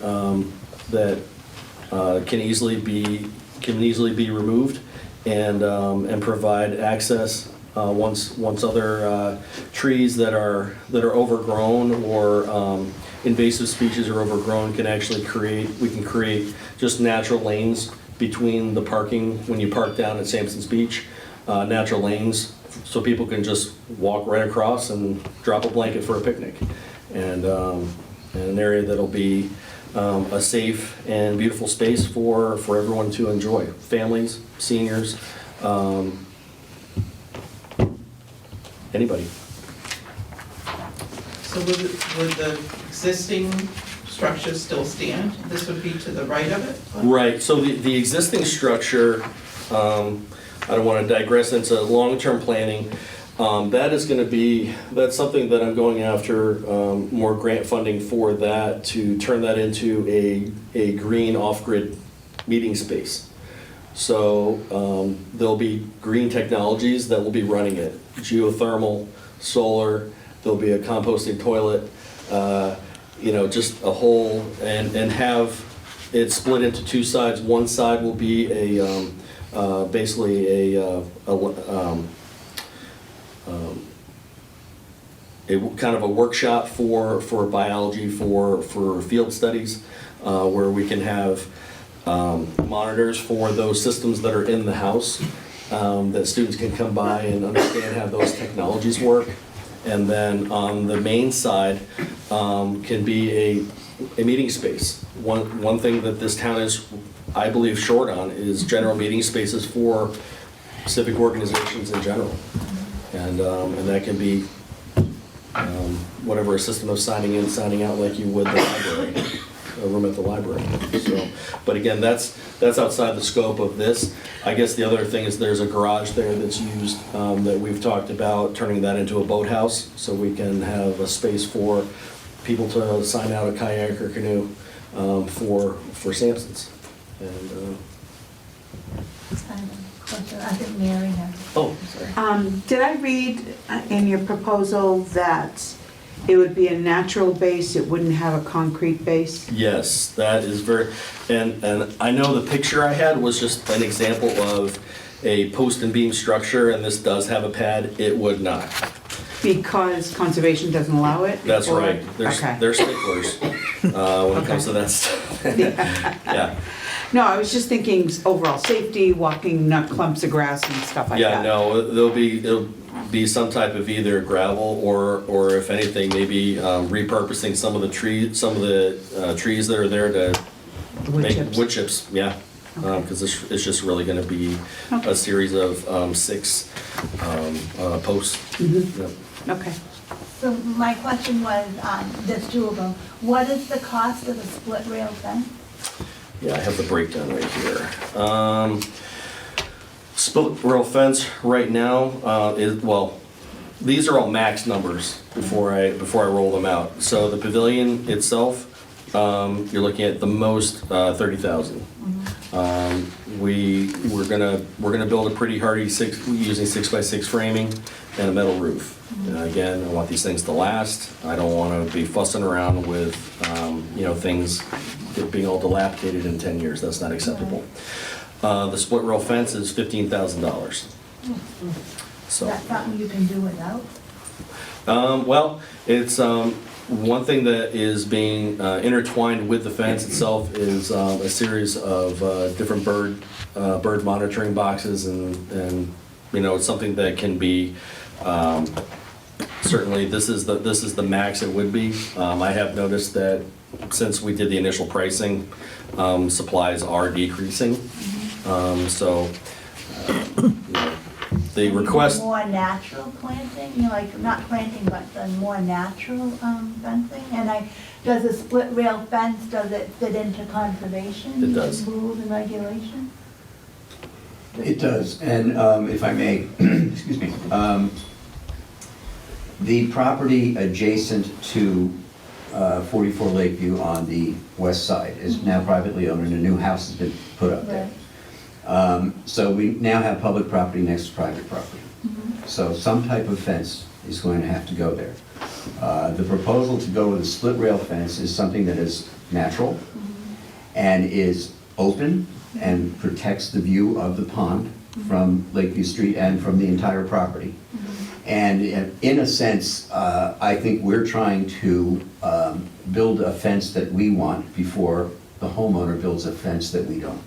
can easily be removed and provide access once other trees that are overgrown or invasive species are overgrown we can create just natural lanes between the parking when you park down at Sampson's Beach, natural lanes so people can just walk right across and drop a blanket for a picnic, and an area that'll be a safe and beautiful space for everyone to enjoy, families, seniors, anybody. So would the existing structure still stand? This would be to the right of it? Right, so the existing structure, I don't want to digress into long-term planning. That's something that I'm going after more grant funding for that, to turn that into a green off-grid meeting space. So there'll be green technologies that will be running it, geothermal, solar, there'll be a composting toilet, just a whole, and have it split into two sides. One side will be basically a kind of a workshop for biology, for field studies, where we can have monitors for those systems that are in the house, that students can come by and understand how those technologies work. And then on the main side can be a meeting space. One thing that this town is, I believe, short on is general meeting spaces for civic organizations in general. And that can be whatever, a system of signing in, signing out like you would the library, a room at the library. So, but again, that's outside the scope of this. I guess the other thing is there's a garage there that's used, that we've talked about turning that into a boathouse, so we can have a space for people to sign out a kayak or canoe for Sampson's. And I think Mary has. oh, Did I read in your proposal that it would be a natural base, it wouldn't have a concrete base? yes, that is very, and I know the picture I had was just an example of a post and beam structure, and this does have a pad. It would not. Because conservation doesn't allow it? That's Or- right. Okay. They're sticklers when it comes to that stuff. Yeah. No, I was just thinking overall safety, walking, not clumps of grass and stuff like that. Yeah, no, it'll be some type of either gravel or if anything, maybe repurposing some of the trees that are there to Wood make chips. wood chips. Yeah, because it's just really going to be Okay. a series of 6 posts. Mhm. Yep. Okay. So my question was, there's two of them. What is the cost of the split rail fence? Yeah, I have the breakdown right here. Split rail fence right now these are all max numbers before I roll them out. So the pavilion itself, you're looking at the most 30,000. We're gonna build a pretty hardy using 6x6 framing and a metal roof. And again, I want these things to last. I don't want to be fussing around with things being all dilapidated in 10 years. That's not acceptable. The split rail fence is $15,000. So That's something you can do without? Well, it's, one thing that is being intertwined with the fence itself is a series of different bird monitoring boxes, and you know, it's something that can be, certainly this is the max it would be. I have noticed that since we did the initial pricing, supplies are decreasing. So you know, the request. More natural planting, you know, like not planting, but the more natural fencing? And does a split rail fence, does it fit into conservation? It does. Rules and regulations? It does, and if I may, excuse me, the property adjacent to 44 Lakeview on the west side is now privately owned, and a new house has been put up there. So we now have public property next to private property. So some type of fence is going to have to go there. The proposal to go with a split rail fence is something that is natural and is open and protects the view of the pond from Lakeview Street and from the entire property. And in a sense, I think we're trying to build a fence that we want before the homeowner builds a fence that we don't.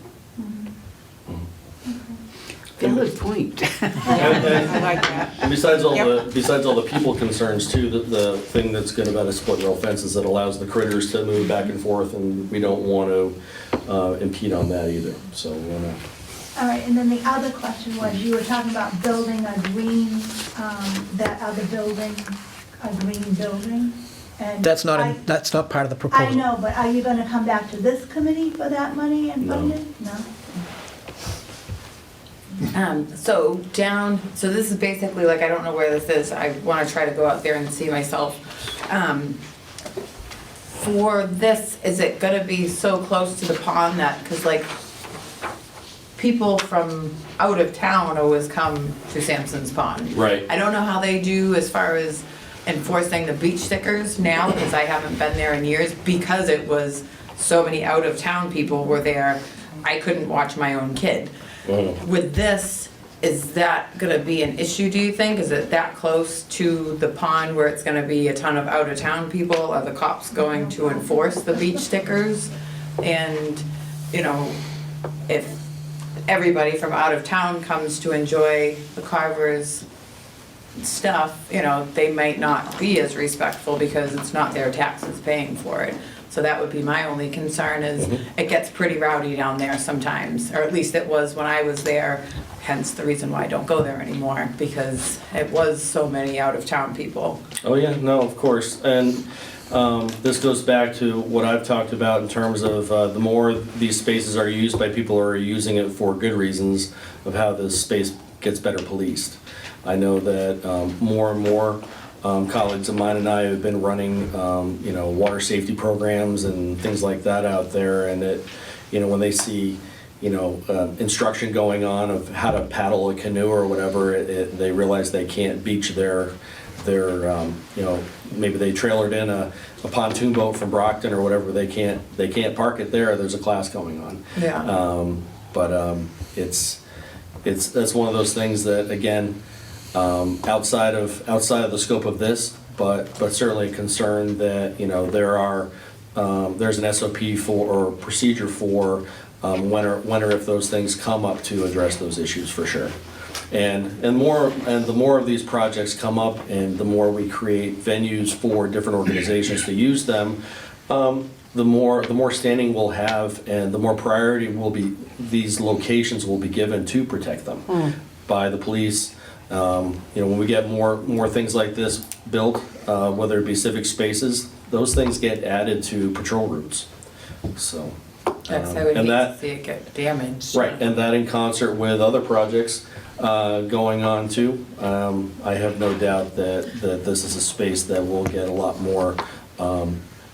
Valid point. And I like that. and besides all the people concerns too, the thing that's good about a split rail fence is it allows the critters to move back and forth, and we don't want to impede on that either. So we want to. All right, and then the other question was, you were talking about building a green, that other building, a green building? And That's not part of the proposal. I know, but are you gonna come back to this committee for that money and fund it? No? So this is basically, like, I don't know where this is, I wanna try to go out there and see myself. For this, is it gonna be so close to the pond that, cause like, people from out of town always come to Sampson's Pond. Right. I don't know how they do as far as enforcing the beach stickers now, because I haven't been there in years, because it was so many out of town people were there, I couldn't watch my own kid. With this, is that gonna be an issue, do you think? Is it that close to the pond where it's gonna be a ton of out of town people? Are the cops going to enforce the beach stickers? And, you know, if everybody from out of town comes to enjoy the Carver's stuff, you know, they might not be as respectful because it's not their taxes paying for it. So that would be my only concern is it gets pretty rowdy down there sometimes, or at least it was when I was there, hence the reason why I don't go there anymore, because it was so many out of town people. Oh yeah, no, of course, and this goes back to what I've talked about in terms of the more these spaces are used by people who are using it for good reasons, of how this space gets better policed. I know that more and more colleagues of mine and I have been running, you know, water safety programs and things like that out there, and it, you know, when they see, you know, instruction going on of how to paddle a canoe or whatever, they realize they can't beach their you know, maybe they trailered in a pontoon boat from Brockton or whatever, they can't park it there. There's a class going on. Yeah. But that's one of those things that, again, outside of the scope of this, but certainly a concern that, you know, there's an SOP for, or procedure for when or if those things come up to address those issues for sure. And the more of these projects come up, and the more we create venues for different organizations to use them, the more standing we'll have, and the more priority these locations will be given to protect them by the police. You know, when we get more things like this built, whether it be civic spaces, those things get added to patrol routes. So. That's I would hate to see it get damaged. Right, and that in concert with other projects going on too, I have no doubt that this is a space that will get a lot more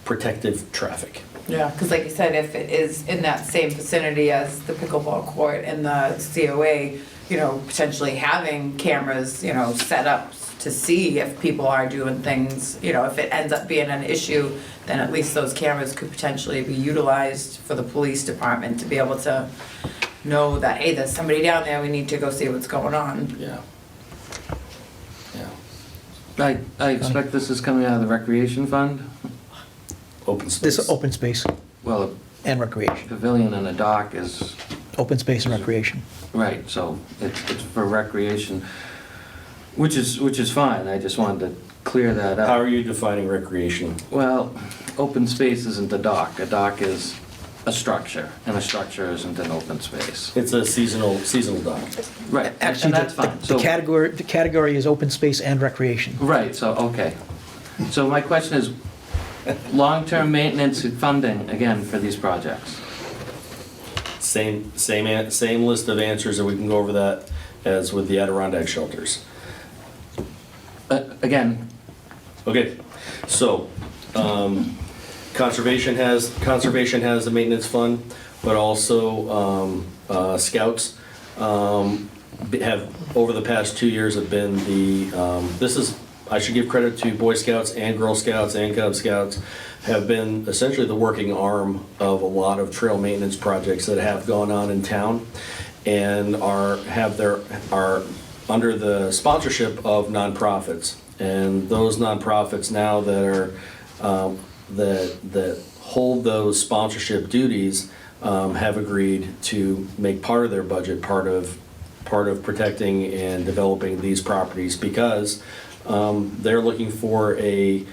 protective traffic. Yeah, because like you said, if it is in that same vicinity as the pickleball court and the COA, you know, potentially having cameras, you know, set up to see if people are doing things, you know, if it ends up being an issue, then at least those cameras could potentially be utilized for the police department to be able to know that, hey, there's somebody down there, we need to go see what's going on. Yeah. Yeah. I expect this is coming out of the recreation fund? Open space. This open space Well, and a recreation. pavilion and a dock is, Open space and recreation. right, so it's for recreation, which is fine, I just wanted to clear that How up. are you defining recreation? Well, open space isn't a dock is a structure, and a structure isn't an open space. It's a seasonal dock. Right, and Actually, that's fine. the So- category is open space and recreation. Right, so, okay. So my question is, long-term maintenance and funding, again, for these projects? Same list of answers, and we can go over that as with the Adirondack shelters. Again, Okay, so, conservation has a maintenance fund, but also, scouts, have, over the past 2 years have been I should give credit to Boy Scouts and Girl Scouts and Cub Scouts, have been essentially the working arm of a lot of trail maintenance projects that have gone on in town, and are under the sponsorship of nonprofits. And those nonprofits now that are, that hold those sponsorship duties, have agreed to make part of their budget part of protecting and developing these properties, because they're looking for a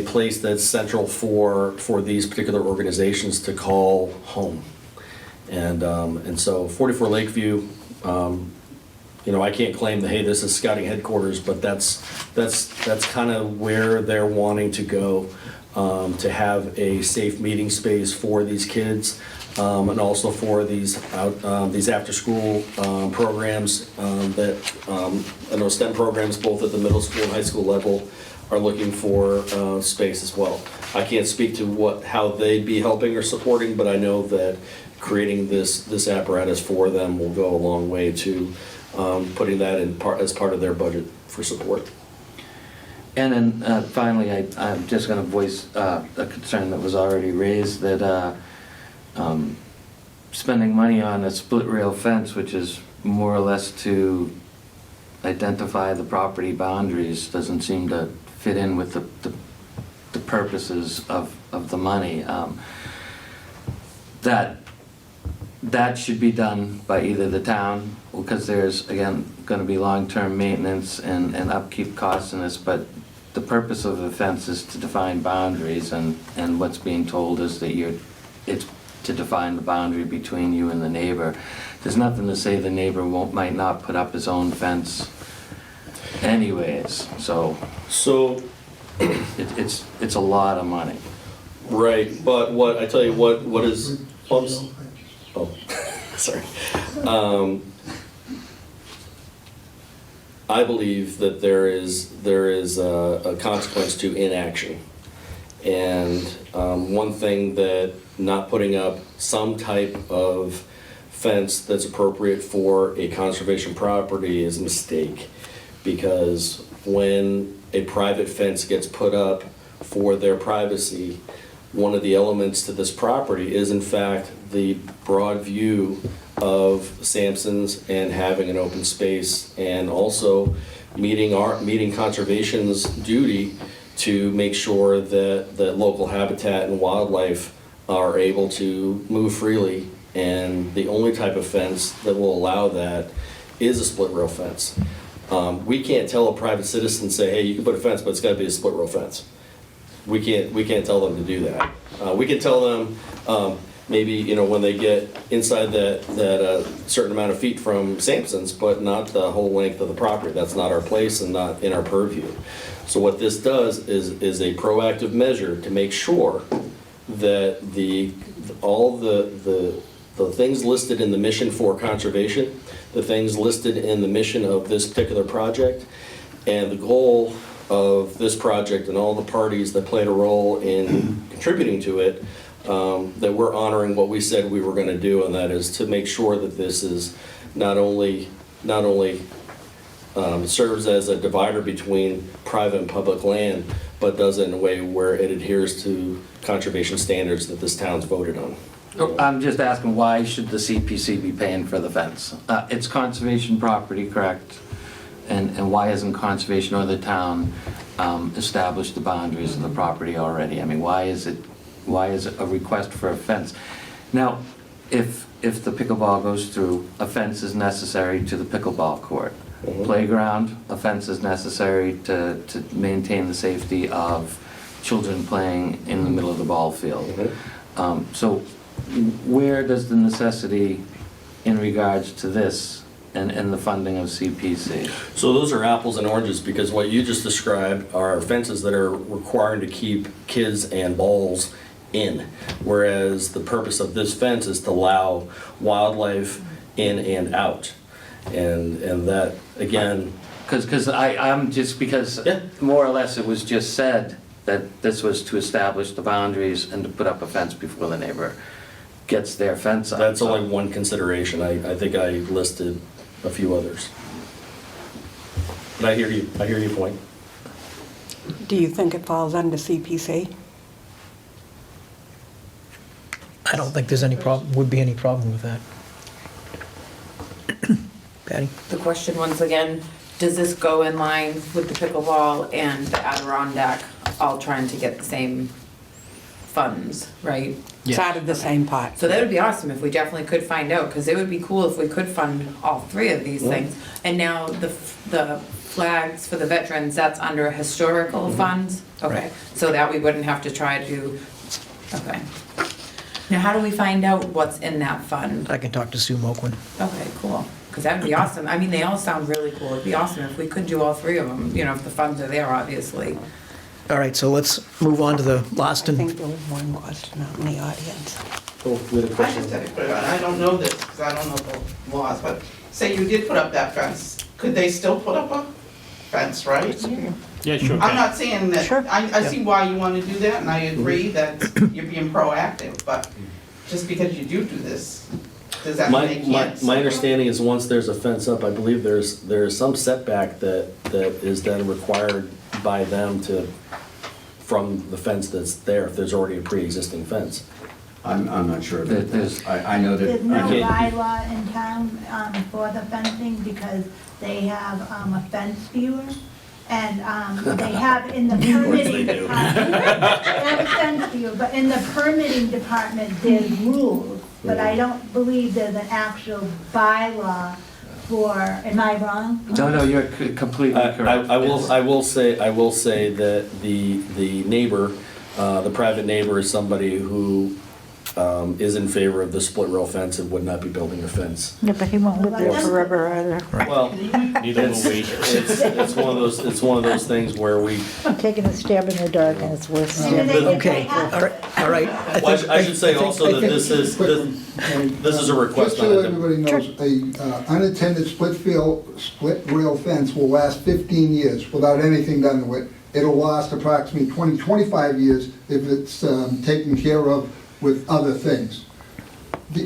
place that's central for these particular organizations to call home. And so 44 Lakeview, I can't claim that, hey, this is scouting headquarters, but that's kind of where they're wanting to go, to have a safe meeting space for these kids, and also for these after-school programs that I know STEM programs, both at the middle school and high school level, are looking for space as well. I can't speak to how they'd be helping or supporting, but I know that creating this apparatus for them will go a long way to putting that as part of their budget for support. and then finally, I'm just gonna voice a concern that was already raised, that spending money on a split rail fence, which is more or less to identify the property boundaries, doesn't seem to fit in with the purposes of the money. That should be done by either the town, because there's, again, gonna be long-term maintenance and upkeep costs in this, but the purpose of the fence is to define boundaries, and what's being told is that it's to define the boundary between you and the neighbor. There's nothing to say the neighbor might not put up his own fence anyways, so it's a lot of money. Right, but what is, sorry. I believe that there is a consequence to inaction. And one thing that not putting up some type of fence that's appropriate for a conservation property is a mistake. Because when a private fence gets put up for their privacy, one of the elements to this property is in fact the broad view of Sampson's and having an open space, and also meeting conservation's duty to make sure that local habitat and wildlife are able to move freely. And the only type of fence that will allow that is a split rail fence. We can't tell a private citizen, say, hey, you can put a fence, but it's gotta be a split rail fence. We can't tell them to do that. We can tell them, maybe, when they get inside that certain amount of feet from Sampson's, but not the whole length of the property. That's not our place and not in our purview. So what this does is a proactive measure to make sure that all the things listed in the mission for conservation, the things listed in the mission of this particular project, and the goal of this project and all the parties that played a role in contributing to it, that we're honoring what we said we were going to do, and that is to make sure that this is not only serves as a divider between private and public land, but does it in a way where it adheres to conservation standards that this town's voted on. I'm just asking, why should the CPC be paying for the fence? It's conservation property, correct? And why hasn't conservation or the town established the boundaries of the property already? I mean, why is it a request for a fence? Now, if the pickleball goes through, a fence is necessary to the pickleball court. Playground, a fence is necessary to maintain the safety of children playing in the middle of the ball field. So where does the necessity in regards to this and the funding of CPC? So those are apples and oranges, because what you just described are fences that are required to keep kids and balls in, whereas the purpose of this fence is to allow wildlife in and out. And that, again... Because Yeah. more or less it was just said that this was to establish the boundaries and to put up a fence before the neighbor gets their fence up. That's only one consideration. I think I listed a few others. But I hear your point. Do you think it falls under CPC? I don't think there's would be any problem with that. Patty? The question once again, does this go in line with the pickleball and the Adirondack all trying to get the same funds, right? It's out of the same pot. So that would be awesome if we definitely could find out, because it would be cool if we could fund all three of these things. And now the flags for the veterans, that's under historical funds? Okay, so that we wouldn't have to try to, okay. Now, how do we find out what's in that fund? I can talk to Sue Moquin. Okay, cool, because that'd be awesome. I mean, they all sound really cool. It'd be awesome if we could do all three of them, you know, if the funds are there, obviously. All right, so let's move on to the last I and... think there was one question out in the audience. Oh, we had a I question. just had a quick one. I don't know this because I don't know the laws, but say you did put up that fence, could they still put up a fence, right? Yeah, sure. I'm not saying that, Sure. I see why you want to do that, and I agree that you're being proactive, but just because you do this, does that mean they can't? My understanding is once there's a fence up, I believe there is some setback that is then required by them from the fence that's there, if there's already a pre-existing fence. I'm not sure of that. There's- I know that. There's no I can't- bylaw in town for the fencing because they have a fence viewer. And they have in the permitting they do. department, they have a fence viewer, but in the permitting department, there's rules. But I don't believe there's an actual bylaw for, am I wrong? No, you're completely correct. I will say that the neighbor, the private neighbor is somebody who is in favor of the split rail fence and would not be building a fence. Yeah, but he won't live there forever either. Well, Neither will we. it's one of those things where we, I'm taking a stab in the dark and it's worth Maybe stabbing. they- if Okay, they have- all right. I should say also that this is a request Just on so it. everybody knows, a unattended split rail fence will last 15 years without anything done to it. It'll last approximately 25 years if it's taken care of with other things.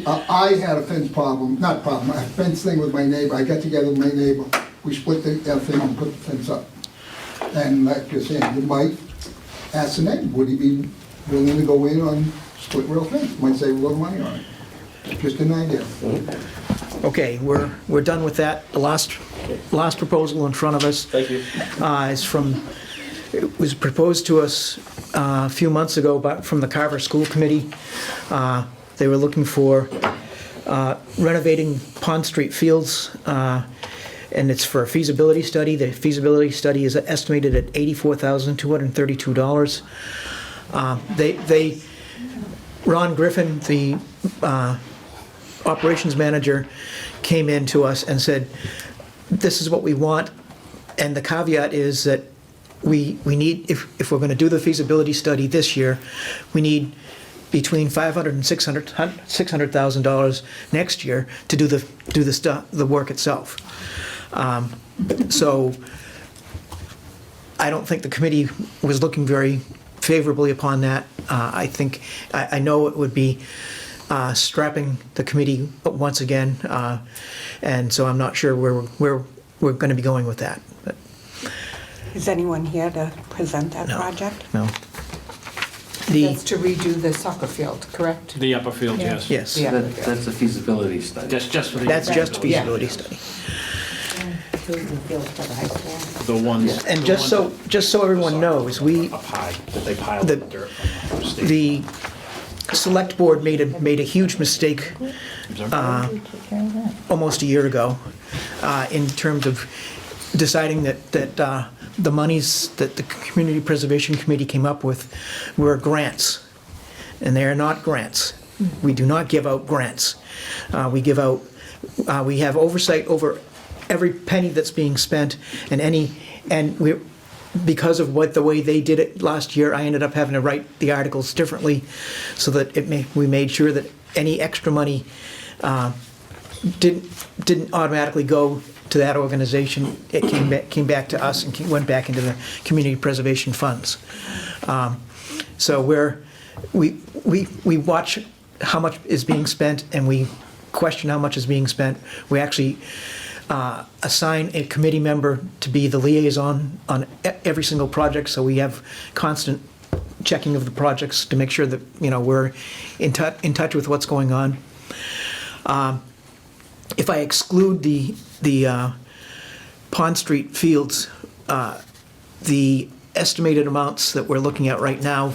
I had a fence a fence thing with my neighbor. I got together with my neighbor. We split the thing and put the fence up. And like you're saying, you might ask the neighbor, would he be willing to go in on split rail fence? Might save a little money on it. Just an idea. Okay, we're done with that. The last proposal in front of us Thank you. it was proposed to us a few months ago from the Carver School Committee. They were looking for renovating Pond Street fields, and it's for a feasibility study. The feasibility study is estimated at $84,232. Ron Griffin, the operations manager, came in to us and said, this is what we want, and the caveat is that we need, if we're going to do the feasibility study this year, we need between $500,000 and $600,000 next year to do the work itself. So I don't think the committee was looking very favorably upon that. I know it would be strapping the committee once again, and so I'm not sure where we're going to be going with that. But Is anyone here to present that No. project? no. That's to redo the soccer field, correct? The upper field, yes. Yes, Yeah. That's a feasibility study. Just for the. that's just feasibility study. Susan Field for the high school. The ones. And the just ones so everyone knows, we, Up high, that they piled The- the dirt from the state. the select board made a huge mistake almost a year ago in terms of deciding that the monies that the Community Preservation Committee came up with were grants, and they are not grants. We do not give out grants. We have oversight over every penny that's being spent, because of the way they did it last year, I ended up having to write the articles differently so that we made sure that any extra money didn't automatically go to that organization. It came back to us and went back into the community preservation funds. So we watch how much is being spent, and we question how much is being spent. We actually assign a committee member to be the liaison on every single project, so we have constant checking of the projects to make sure that we're in touch with what's going on. If I exclude the Pond Street fields, the estimated amounts that we're looking at right now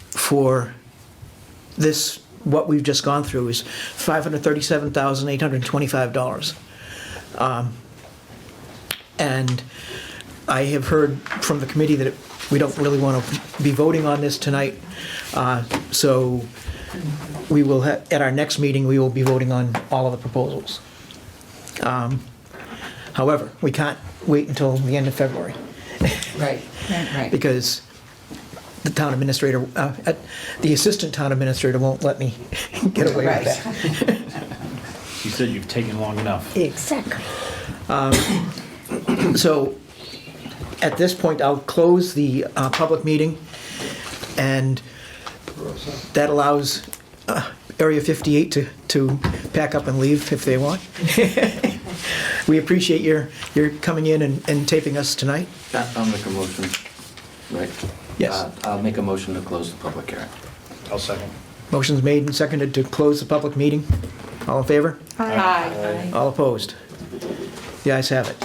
for this, what we've just gone through, is $537,825. And I have heard from the committee that we don't really want to be voting on this tonight, so we will at our next meeting, we will be voting on all of the proposals. However, we can't wait until the end of February. Right. Because the town administrator, the assistant town administrator won't let me get away with that. You said you've taken long enough. Exactly. So at this point, I'll close the public meeting, and that allows Area 58 to pack up and leave if they want. We appreciate your coming in and taping us tonight. I'll make a motion, right? Yes. I'll make a motion to close the public hearing. I'll second. Motion's made and seconded to close the public meeting. All in favor? Aye. All opposed? The ayes have it.